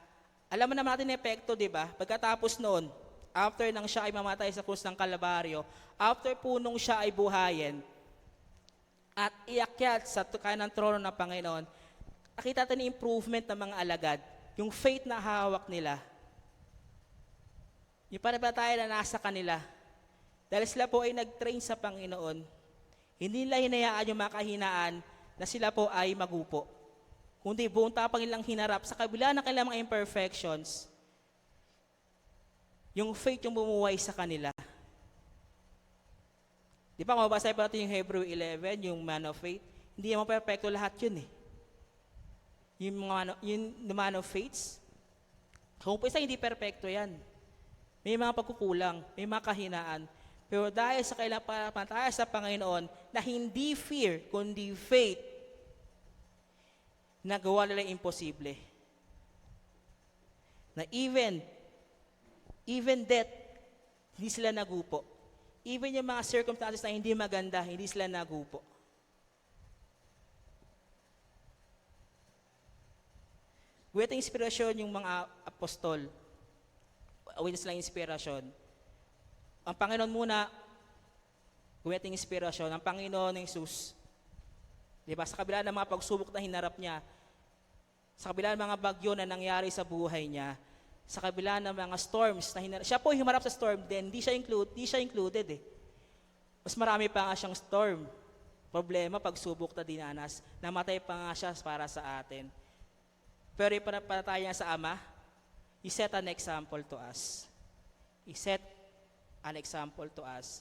alam mo naman natin yung epekto, di ba? Pagkatapos noon, after nang siya ay mamatay sa krus ng Kalbaryo, after po nung siya ay buhayin, at iakyat sa kanang trono ng Panginoon, nakita natin yung improvement ng mga alagad, yung faith na hawak nila, yung pananampalataya na nasa kanila. Dahil sila po ay nag-train sa Panginoon, hindi nila hinayaan yung mga kahinaan na sila po ay magupo. Kundi buong tapang nilang hinarap sa kabila ng kanilang mga imperfections, yung faith yung bumuhay sa kanila. Di ba, kung mabasa pa natin yung Hebrew 11, yung man of faith, hindi naman perfecto lahat yun eh. Yung man of faiths, kung isa hindi perfecto yan. May mga pagkukulang, may mga kahinaan. Pero dahil sa kailang pananampalataya sa Panginoon, na hindi fear, kundi faith, nagawa nila yung imposible. Na even death, hindi sila nagupo. Even yung mga circumstances na hindi maganda, hindi sila nagupo. With inspirasyon yung mga apostol, with silang inspirasyon, ang Panginoon muna, with inspirasyon, ang Panginoon ng Jesus, di ba, sa kabila ng mga pagsubok na hinarap niya, sa kabila ng mga bagyo na nangyari sa buhay niya, sa kabila ng mga storms na siya po humarap sa storm din, di siya included eh. Mas marami pa nga siyang storm. Problema, pagsubok na dinanas, namatay pa nga siya para sa atin. Pero yung pananampalataya niya sa Ama, He set an example to us. He set an example to us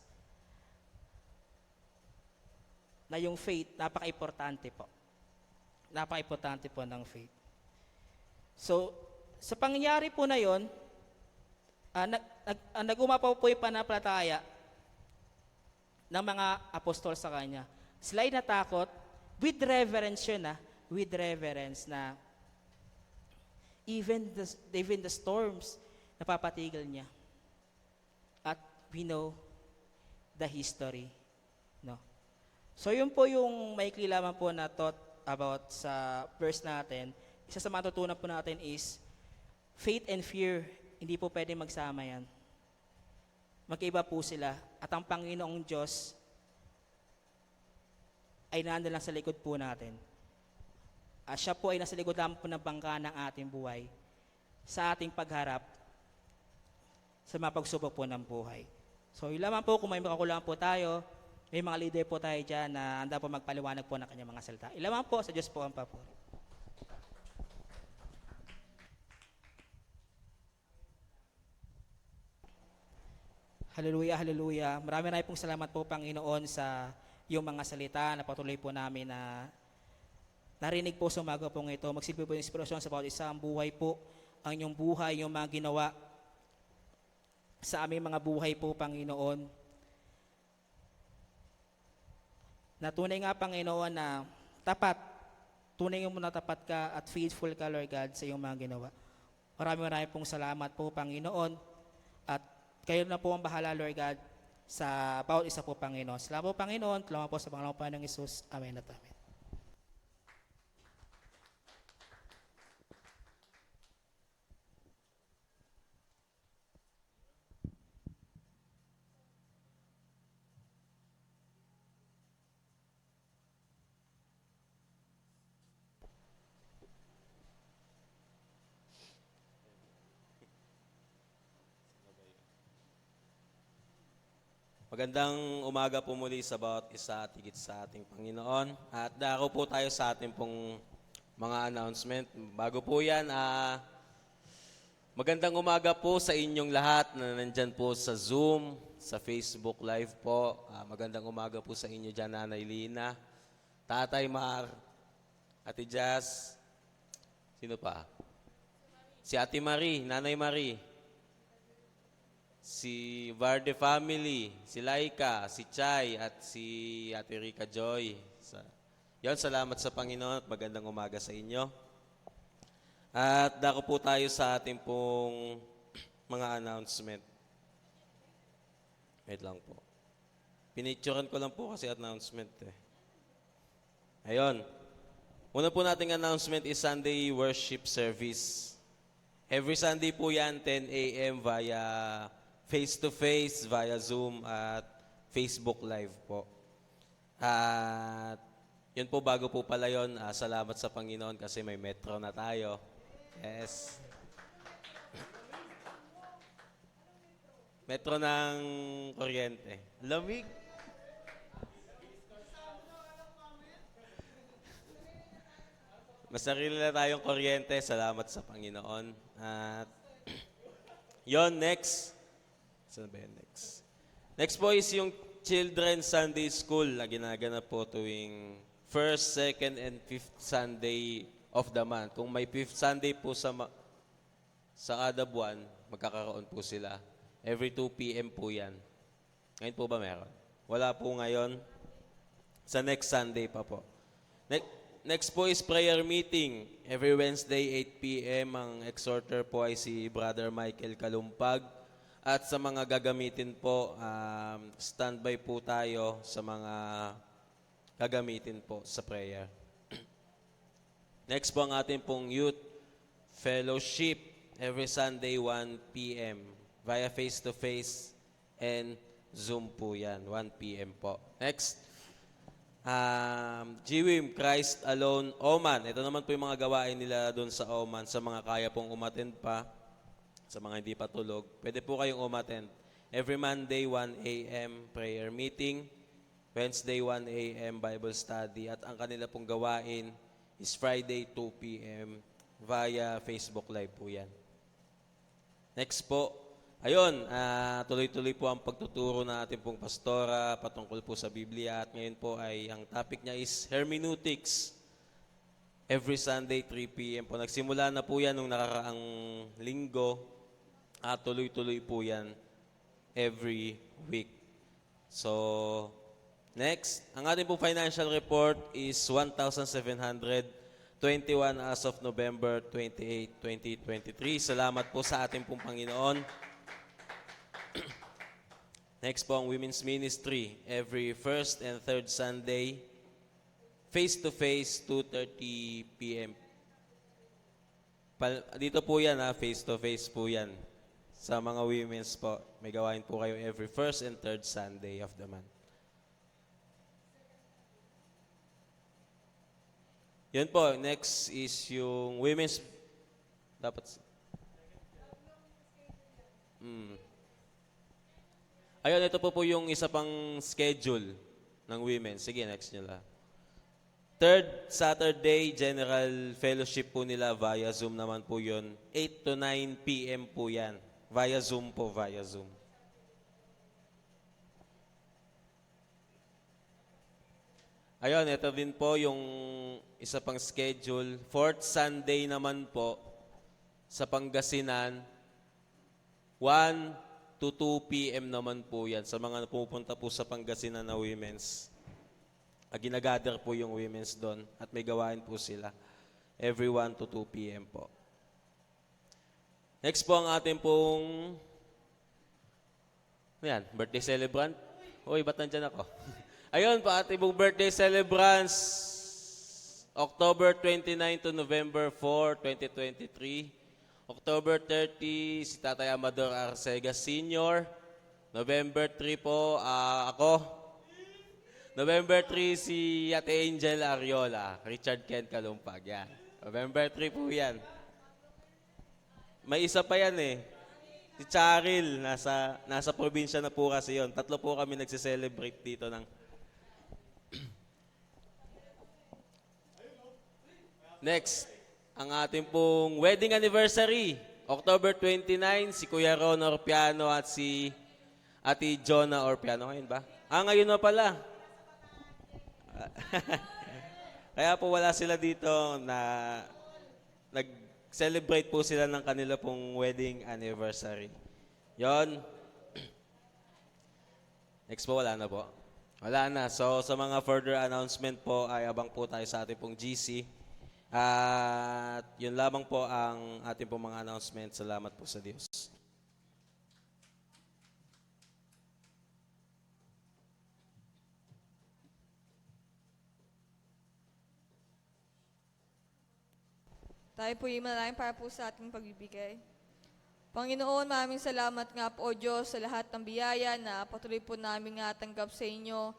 na yung faith, napaka-importante po. Napaka-importante po ng faith. So, sa pangyayari po na yon, nag-umapaw po yung pananampalataya ng mga apostol sa kanya. Sila ay natakot, with reverence yun with reverence na even the storms, napapatigil niya. At we know the history. No? So yun po yung maikli lamang po na thought about sa verse natin. Isa sa matutunan po natin is, faith and fear, hindi po pwede magsama yan. magkaiba po sila. At ang Panginoong Diyos ay nandun lang sa likod po natin. Siya po ay nasa likod lamang po ng bangka ng ating buhay sa ating pagharap sa mga pagsubok po ng buhay. So yun lamang po, kung may makakulangan po tayo, may mga leader po tayo dyan na handa po magpaliwanag po ng kanyang mga salita. Yun lamang po, sa Diyos po ang papuri. Hallelujah, hallelujah. Marami pong salamat po, Panginoon, sa iyong mga salita na patuloy po namin na narinig po sa umaga pong ito. Magsilbi po yung inspirasyon sa bawat isa ang buhay po, ang inyong buhay, yung mga ginawa sa aming mga buhay po, Panginoon. Na tunay nga, Panginoon, na tapat, tunay mo na tapat ka at faithful ka, Lord God, sa iyong mga ginawa. Marami pong salamat po, Panginoon. At kayo na po ang bahala, Lord God, sa bawat isa po, Panginoon. Salamat po, Panginoon. Salamat po sa Panginoon po ng Jesus. Amen at amen. Magandang umaga po muli sa bawat isa at higit sa ating Panginoon. At dako po tayo sa ating pong mga announcement. Bago po yan, magandang umaga po sa inyong lahat na nandyan po sa Zoom, sa Facebook Live po. Magandang umaga po sa inyo dyan, Nanay Lina, Tatay Mar, Ate Jazz, sino pa? Si Ate Marie, Nanay Marie. Si Varde family, si Laika, si Chay, at si Ate Rica Joy. Yon, salamat sa Panginoon at magandang umaga sa inyo. At dako po tayo sa ating pong mga announcement. Wait lang po. Pinicturean ko lang po kasi announcement eh. Ayun. Una po nating announcement is Sunday worship service. Every Sunday po yan, 10 a.m. via face-to-face, via Zoom at Facebook Live po. At yun po, bago po pala yun, salamat sa Panginoon kasi may metro na tayo. Yes. Metro ng kuryente. Lamig. Mas sarili na tayong kuryente. Salamat sa Panginoon. At yon, next. Saan ba yun next? Next po is yung Children's Sunday School na ginaganap po tuwing first, second, and fifth Sunday of the month. Kung may fifth Sunday po sa kada buwan, magkakaroon po sila. Every 2 p.m. po yan. Ngayon po ba meron? Wala po ngayon. Sa next Sunday pa po. Next po is prayer meeting. Every Wednesday, 8 p.m. Ang exhorter po ay si Brother Michael Kalumpag. At sa mga gagamitin po, standby po tayo sa mga gagamitin po sa prayer. Next po ang ating pong youth fellowship. Every Sunday, 1 p.m. Via face-to-face and Zoom po yan. 1 p.m. po. Next. GWIM, Christ Alone, Oman. Ito naman po yung mga gawain nila doon sa Oman. Sa mga kaya pong umattend pa, sa mga hindi pa tulog, pwede po kayong umattend. Every Monday, 1 a.m. prayer meeting. Wednesday, 1 a.m. Bible study. At ang kanila pong gawain is Friday, 2 p.m. via Facebook Live po yan. Next po, ayun, tuloy-tuloy po ang pagtuturo ng ating pong pastora patungkol po sa Biblia. At ngayon po ay ang topic niya is hermeneutics. Every Sunday, 3 p.m. po. Nagsimula na po yan nung nakaraang linggo. At tuloy-tuloy po yan every week. So, next, ang ating po financial report is 1,721 as of November 28, 2023. Salamat po sa ating pong Panginoon. Next po ang Women's Ministry. Every first and third Sunday, face-to-face, 2:30 p.m. Dito po yan, face-to-face po yan. sa mga women's po. May gawain po kayo every first and third Sunday of the month. Yun po, next is yung women's, dapat, ayun, ito po yung isa pang schedule ng women. Sige, next nyo lang. Third Saturday, General Fellowship po nila via Zoom naman po yun. 8 to 9 p.m. po yan. Via Zoom po, via Zoom. Ayun, ito din po yung isa pang schedule. Fourth Sunday naman po sa Pangasinan, 1 to 2 p.m. naman po yan. Sa mga pupunta po sa Pangasinan na women's. Ginagather po yung women's doon at may gawain po sila. Every 1 to 2 p.m. po. Next po ang ating pong birthday celebrant. Uy, ba't nandyan ako? Ayun po, ating pong birthday celebrants. October 29 to November 4, 2023. October 30, si Tatay Amador Arcega Sr. November 3 po, ako. November 3, si Ate Angel Ariola. Richard Ken Kalumpag, yan. November 3 po yan. May isa pa yan eh. Si Charil, nasa probinsya na po kasi yun. 3 po kami nagse-celebrate dito ng... Next, ang ating pong wedding anniversary. October 29, si Kuya Ron Orpiano at si Ate Jonah Orpiano. Ngayon ba? Ngayon na pala. Kaya po wala sila dito na nag-celebrate po sila ng kanila pong wedding anniversary. Yon. Next po, wala na po. Wala na. So, sa mga further announcement po, ay abang po tayo sa ating pong GC. At yun lamang po ang ating pong mga announcement. Salamat po sa Diyos. Tayo po yung manalangin para po sa ating pagbibigay. Panginoon, maraming salamat nga po, O Diyos, sa lahat ng biyaya na patuloy po namin nga tanggap sa inyo.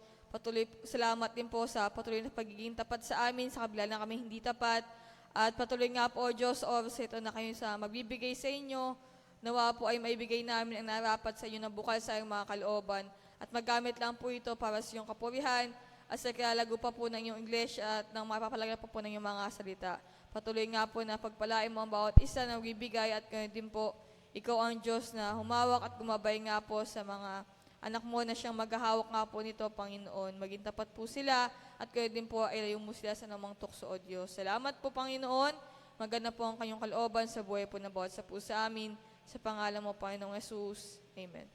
Salamat din po sa patuloy na pagiging tapat sa amin sa kabila na kami hindi tapat. At patuloy nga po, O Diyos, oras ito na kayo sa magbibigay sa inyo. Nawa po ay maibigay namin ang narapat sa inyo na bukal sa iyong mga kalooban. At magamit lang po ito para sa iyong kapurihan at sa kilalago pa po ng iyong English at ng mapapalagay pa po ng iyong mga salita. Patuloy nga po na pagpalain mo ang bawat isa na magbibigay at ganoon din po, ikaw ang Diyos na humawak at gumabay nga po sa mga anak mo na siyang maghahawak nga po nito, Panginoon. Maging tapat po sila at ganoon din po ay layo mo sila sa namang tukso, O Diyos. Salamat po, Panginoon. Maganda po ang kanyong kalooban sa buhay po na bawat sa po sa amin. Sa pangalan mo, Panginoong Jesus. Amen.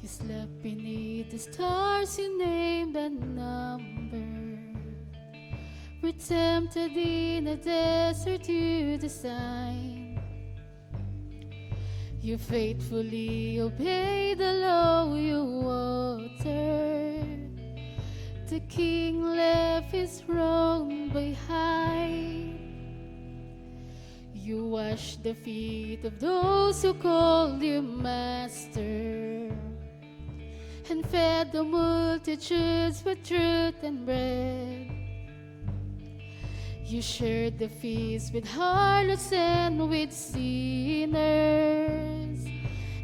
You slept beneath the stars, you named a number. Were tempted in a desert, you designed. You faithfully obeyed the law you watered. The king left his throne behind. You washed the feet of those who called you master, and fed the multitudes with truth and bread. You shared the feast with harlots and with sinners,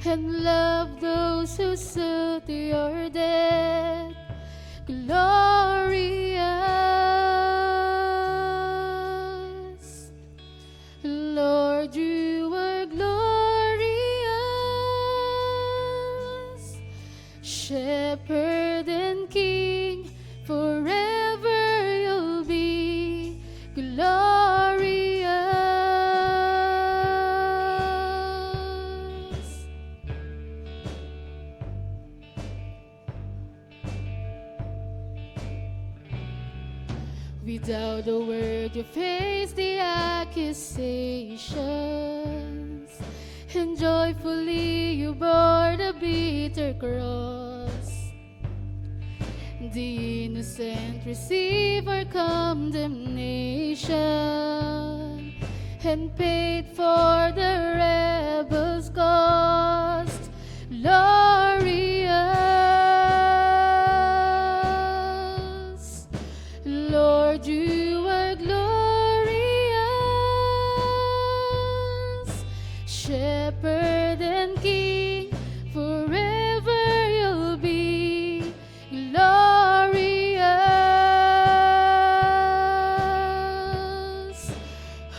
and loved those who sought your death. Glorious, Lord, you are glorious. Shepherd and King, forever you'll be glorious. Without a word Lord, you face the accusations, and joyfully you bore the bitter cross. The innocent receive our condemnation, and paid for the rebels' cost. Glorious, Lord, you are glorious. Shepherd and King, forever you'll be glorious.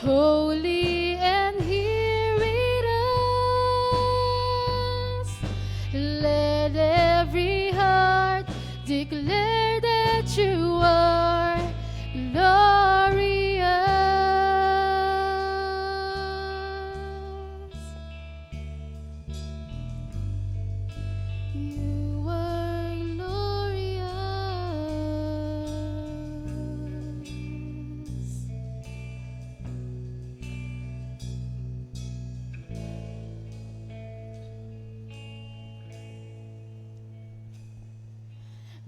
Holy and here with us, let every heart declare that you are glorious. You are glorious.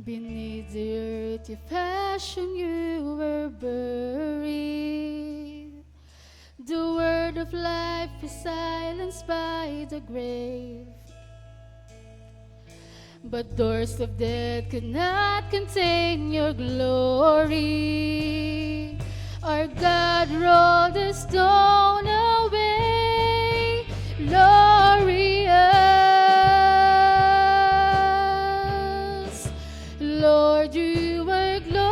Beneath the earth you fashioned, you were buried. The word of life is silenced by the grave. But doors of death could not contain your glory. Our God rolled the stone away. Glorious, Lord, you are glorious.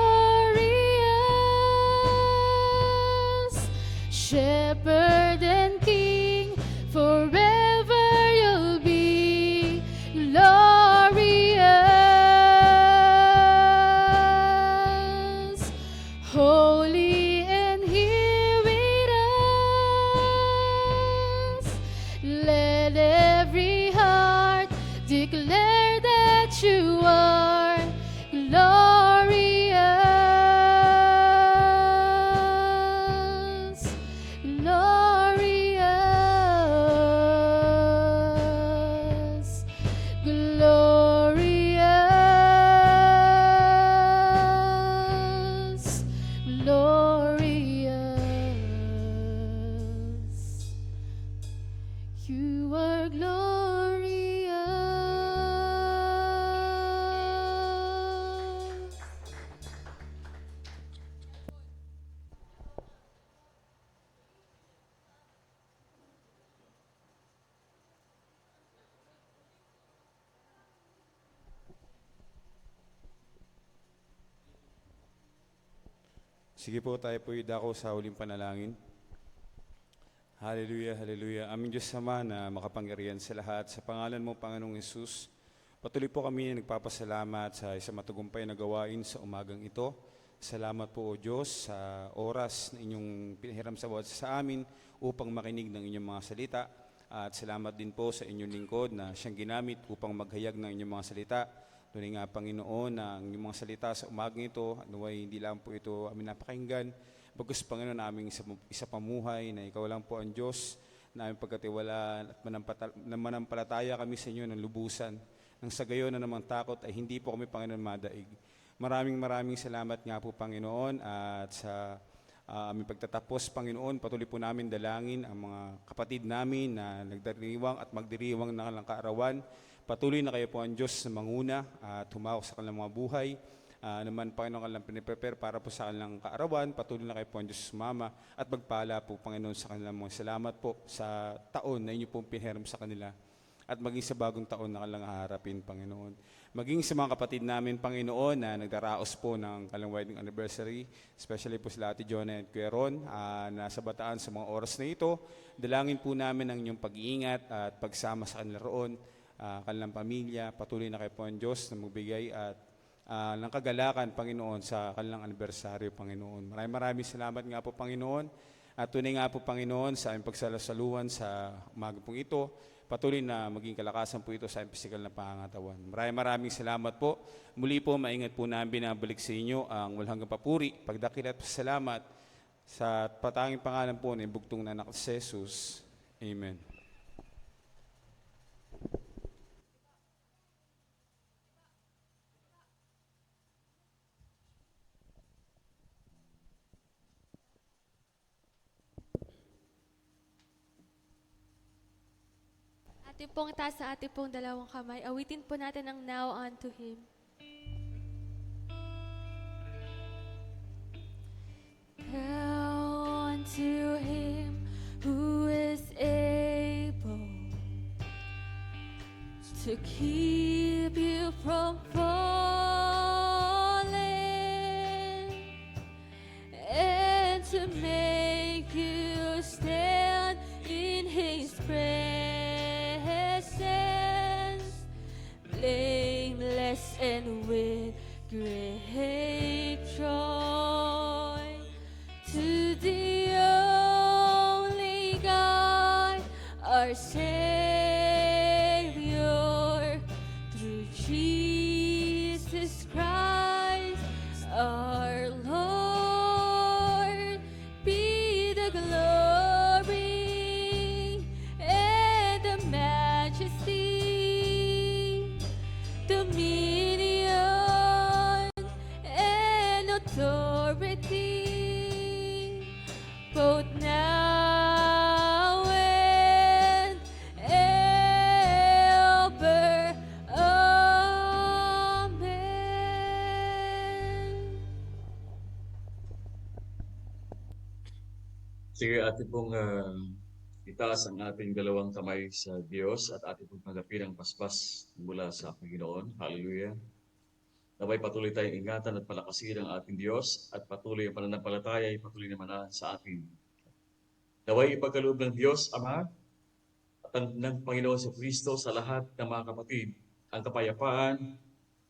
Shepherd and King, forever you'll be glorious. Holy and here with us, let every heart declare that you are glorious. Glorious, glorious, glorious. You are glorious. Sige po, tayo po idako sa huling panalangin. Hallelujah, hallelujah. Aming Diyos Ama na makapangyarihan sa lahat, sa pangalan mo, Panginoong Hesus, patuloy po kami nagpapasalamat sa isang matagumpay na gawain sa umagang ito. Salamat po, O Diyos, sa oras na inyong pinahiram sa bawat sa amin upang makinig ng inyong mga salita. At salamat din po sa inyong lingkod na siyang ginamit upang maghayag ng inyong mga salita. Tunay nga, Panginoon, na ang inyong mga salita sa umagang ito, anuway hindi lang po ito amin napakinggan, bagus, Panginoon, aming isa pamuhay na ikaw lang po ang Diyos na aming pagkatiwala at manampalataya kami sa inyo ng lubusan. Nang sa gayon na namang takot ay hindi po kami, Panginoon, madaig. Maraming salamat nga po, Panginoon, at sa aming pagtatapos, Panginoon, patuloy po namin dalangin ang mga kapatid namin na nagdiriwang at magdiriwang ng kanilang kaarawan. Patuloy na kayo po ang Diyos na manguna at humawak sa kanilang mga buhay. Naman, Panginoon, kanilang piniprepare para po sa kanilang kaarawan. Patuloy na kayo po ang Diyos Mama at magpala po, Panginoon, sa kanilang mga salamat po sa taon na inyo pong pinhiram sa kanila at maging sa bagong taon na kanilang haharapin, Panginoon. Maging sa mga kapatid namin, Panginoon, na nagdaraos po ng kanilang wedding anniversary, especially po sila Ate Jonah at Kuya Ron, nasa Bataan sa mga oras na ito. Dalangin po namin ang inyong pag-iingat at pagsama sa kanila roon, kanilang pamilya. Patuloy na kayo po ang Diyos na magbigay at ng kagalakan, Panginoon, sa kanilang anibersaryo, Panginoon. Maraming salamat nga po, Panginoon. At tunay nga po, Panginoon, sa aming pagsalasaluhan sa umaga pong ito. Patuloy na maging kalakasan po ito sa aming pisikal na pangangatawan. Maraming salamat po. Muli po, maingat po namin binabalik sa inyo ang walang hanggang papuri, pagdakil at pasalamat Sa patanging pangalan po ni bugtong na anak si Jesus. Amen. Ating pong taas sa ating pong dalawang kamay. Awitin po natin ang Now Unto Him. Now unto Him who is able to keep you from falling and to make you stand in His presence, blameless and with great joy. To the only God, our Savior, through Jesus Christ, our Lord, be the glory and the majesty, dominion and authority, both now and ever. Amen. Sige, ating pong itaas ang ating dalawang kamay sa Diyos at ating pong tanggapin ang paspas mula sa Panginoon. Hallelujah. Naway patuloy tayong ingatan at palakasin ang ating Diyos at patuloy ang pananampalataya ay patuloy naman sa atin. Naway ipagkaloob ng Diyos Ama at ng Panginoon sa Kristo sa lahat ng mga kapatid ang kapayapaan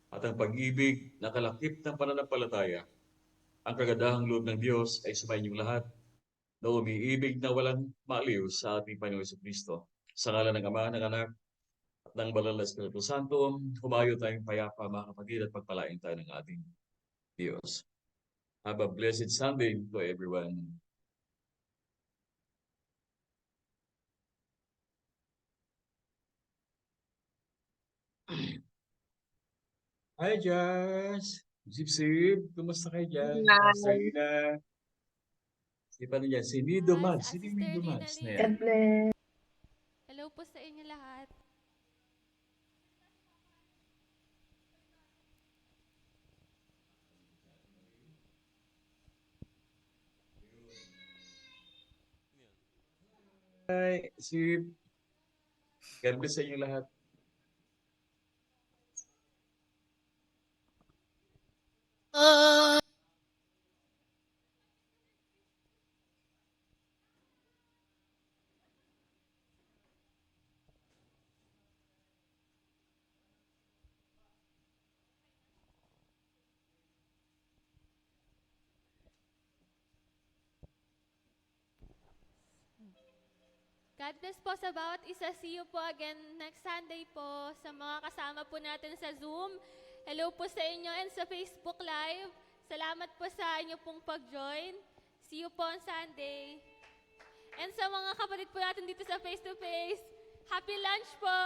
at ang pag-ibig na kalakip ng pananampalataya. Ang kagandahang loob ng Diyos ay sumayin yung lahat na umiibig na walang maaliw sa ating Panginoon sa Kristo. Sa ngalan ng Ama, ng Anak, at ng Banal na Espiritu Santo, humayo tayong payapa mga kapatid at pagpalain tayo ng ating Diyos. Have a blessed Sunday to everyone. Hi, Jazz! Sip-sip! Kumusta kayo dyan? Kumusta Ina? Si paano yan? Si Nido Mads. Si Nido Mads na yan. Hello po sa inyo lahat. Hi, si God bless sa inyo lahat. God bless po sa bawat isa. See you po again next Sunday po sa mga kasama po natin sa Zoom. Hello po sa inyo and sa Facebook Live. Salamat po sa inyo pong pag-join. See you po on Sunday. And sa mga kapatid po natin dito sa face-to-face, happy lunch po!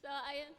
So, ayun.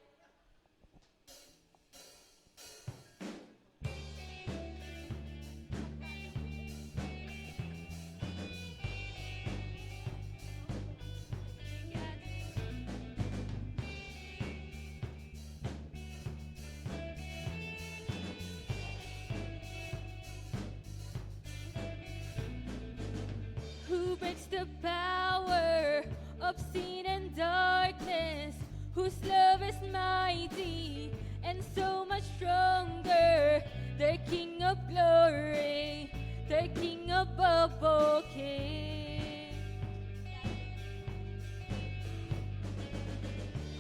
Who breaks the power of sin and darkness, whose love is mighty and so much stronger, the King of glory, the King above all kings,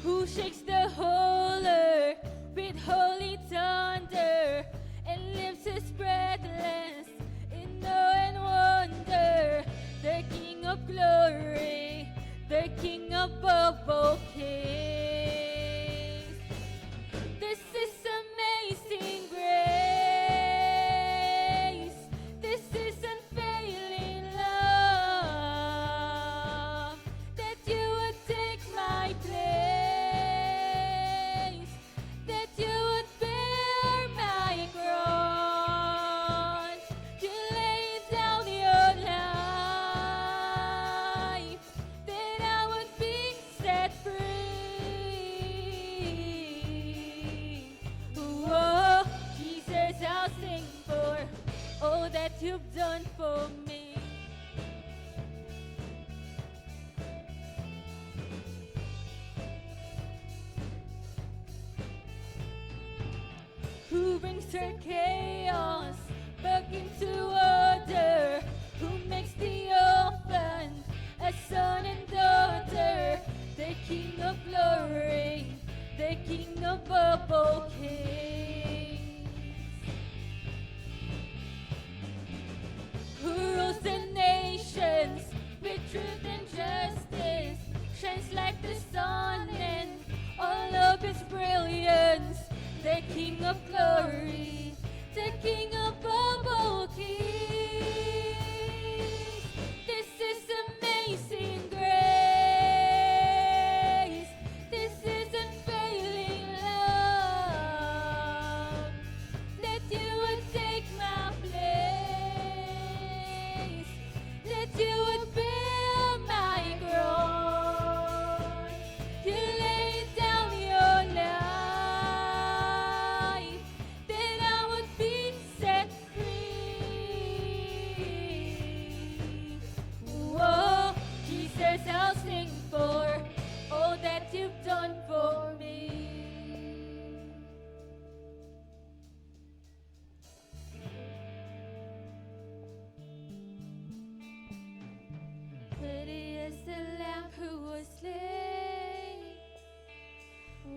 who shakes the whole earth with holy thunder and lifts his breathless in awe and wonder, the King of glory, the King above all kings. This is amazing grace. done for me. Who brings her chaos back into order? Who makes the orphan a son and daughter? The King of glory, the King of all kings. Who rules the nations with truth and justice, shines like the sun and all of its brilliance. The King of glory, the King of all kings. This is amazing grace. This is unfailing love. That you would take my place. That you would bear my cross. You laid down your life, that I would be set free. Whoa, Jesus, I'll sing for all that you've done for me. Worthy is the Lamb who was slain.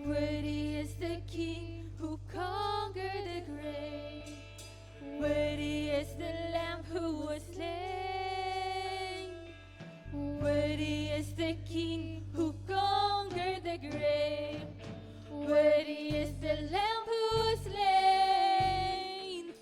Worthy is the King who conquered the grave. Worthy is the Lamb who was slain. Worthy is the King who conquered the grave. Worthy is the Lamb who was slain.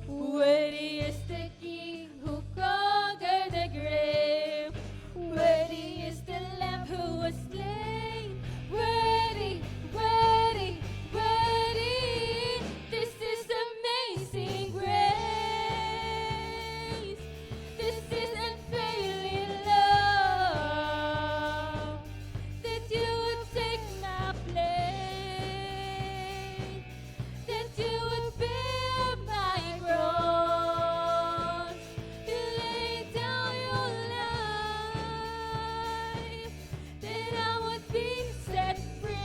Worthy is the King who conquered the grave. Worthy is the Lamb who was slain. Worthy, worthy, worthy. This is amazing grace. This is unfailing love. That you would take my place. That you would bear my cross. You laid down your life, that I would be set free.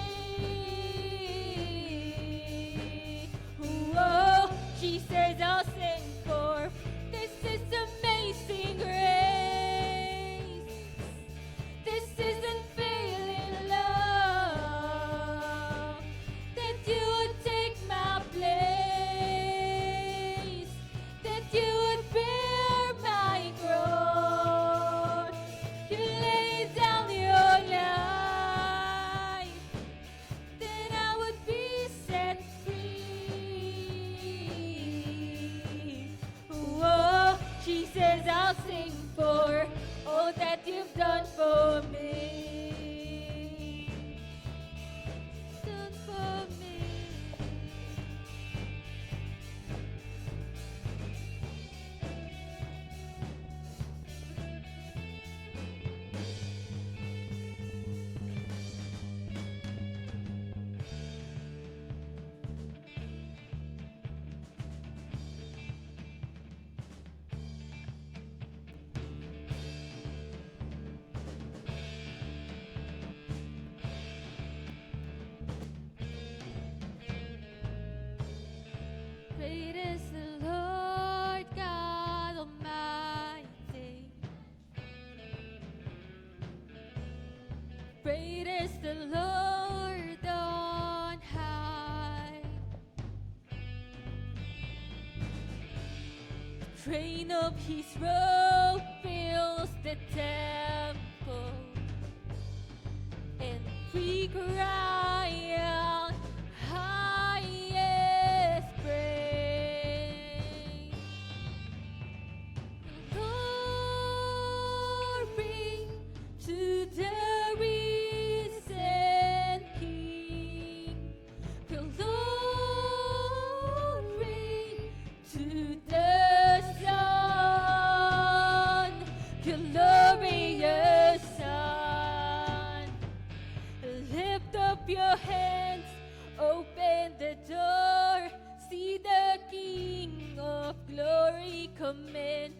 Whoa, Jesus, I'll sing for. This is amazing grace. This is unfailing love. That you would take my place. That you would bear my cross. You laid down your life, that I would be set free. Whoa, Jesus, I'll sing for all that you've done for me. Done for me. Great is the Lord God Almighty. Great is the Lord on high. The train of his robe fills the temple, and we cry out, highest praise. Glory to the risen King. Glory to the Son, glorious Son. Lift up your hands, open the door, see the King of glory come in.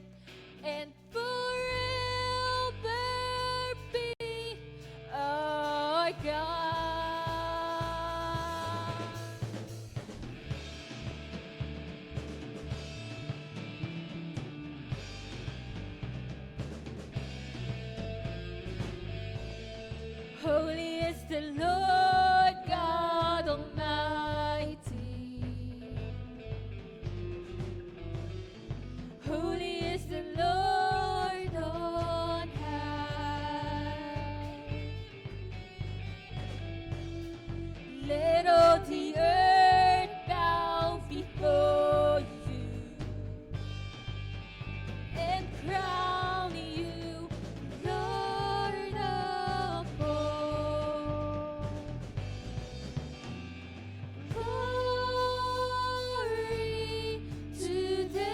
Holy is the Lord God Almighty. Holy is the Lord on high. Let all the earth bow before you and crown you Lord of all. Glory to the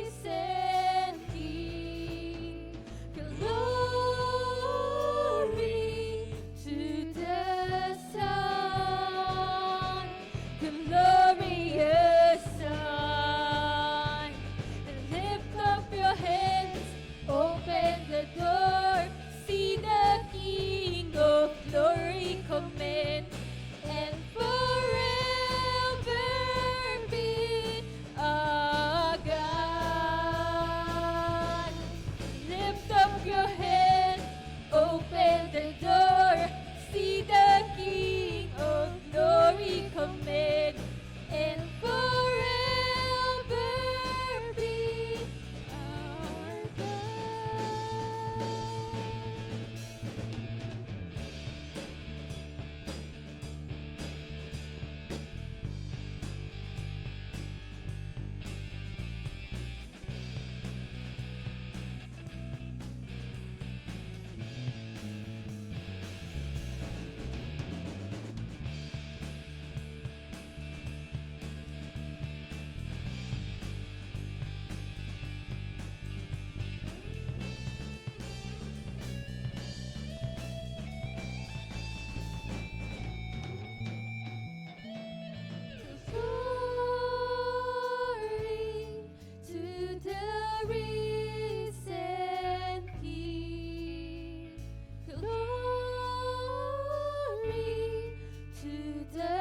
risen King. Glory to the Son. Glorious Son. Lift up your hands, open the door, see the King of glory come in, and forever be our God. Lift up your hands, open the door, see the King of glory come in, and forever be our God. Glory to the risen King. Glory to the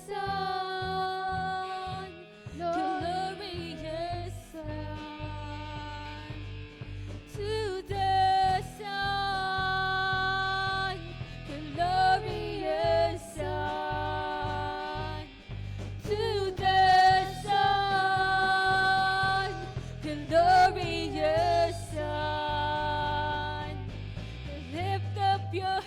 Son. Glorious Son. To the Son. Glorious Son. To the Son, glorious Son. Lift up your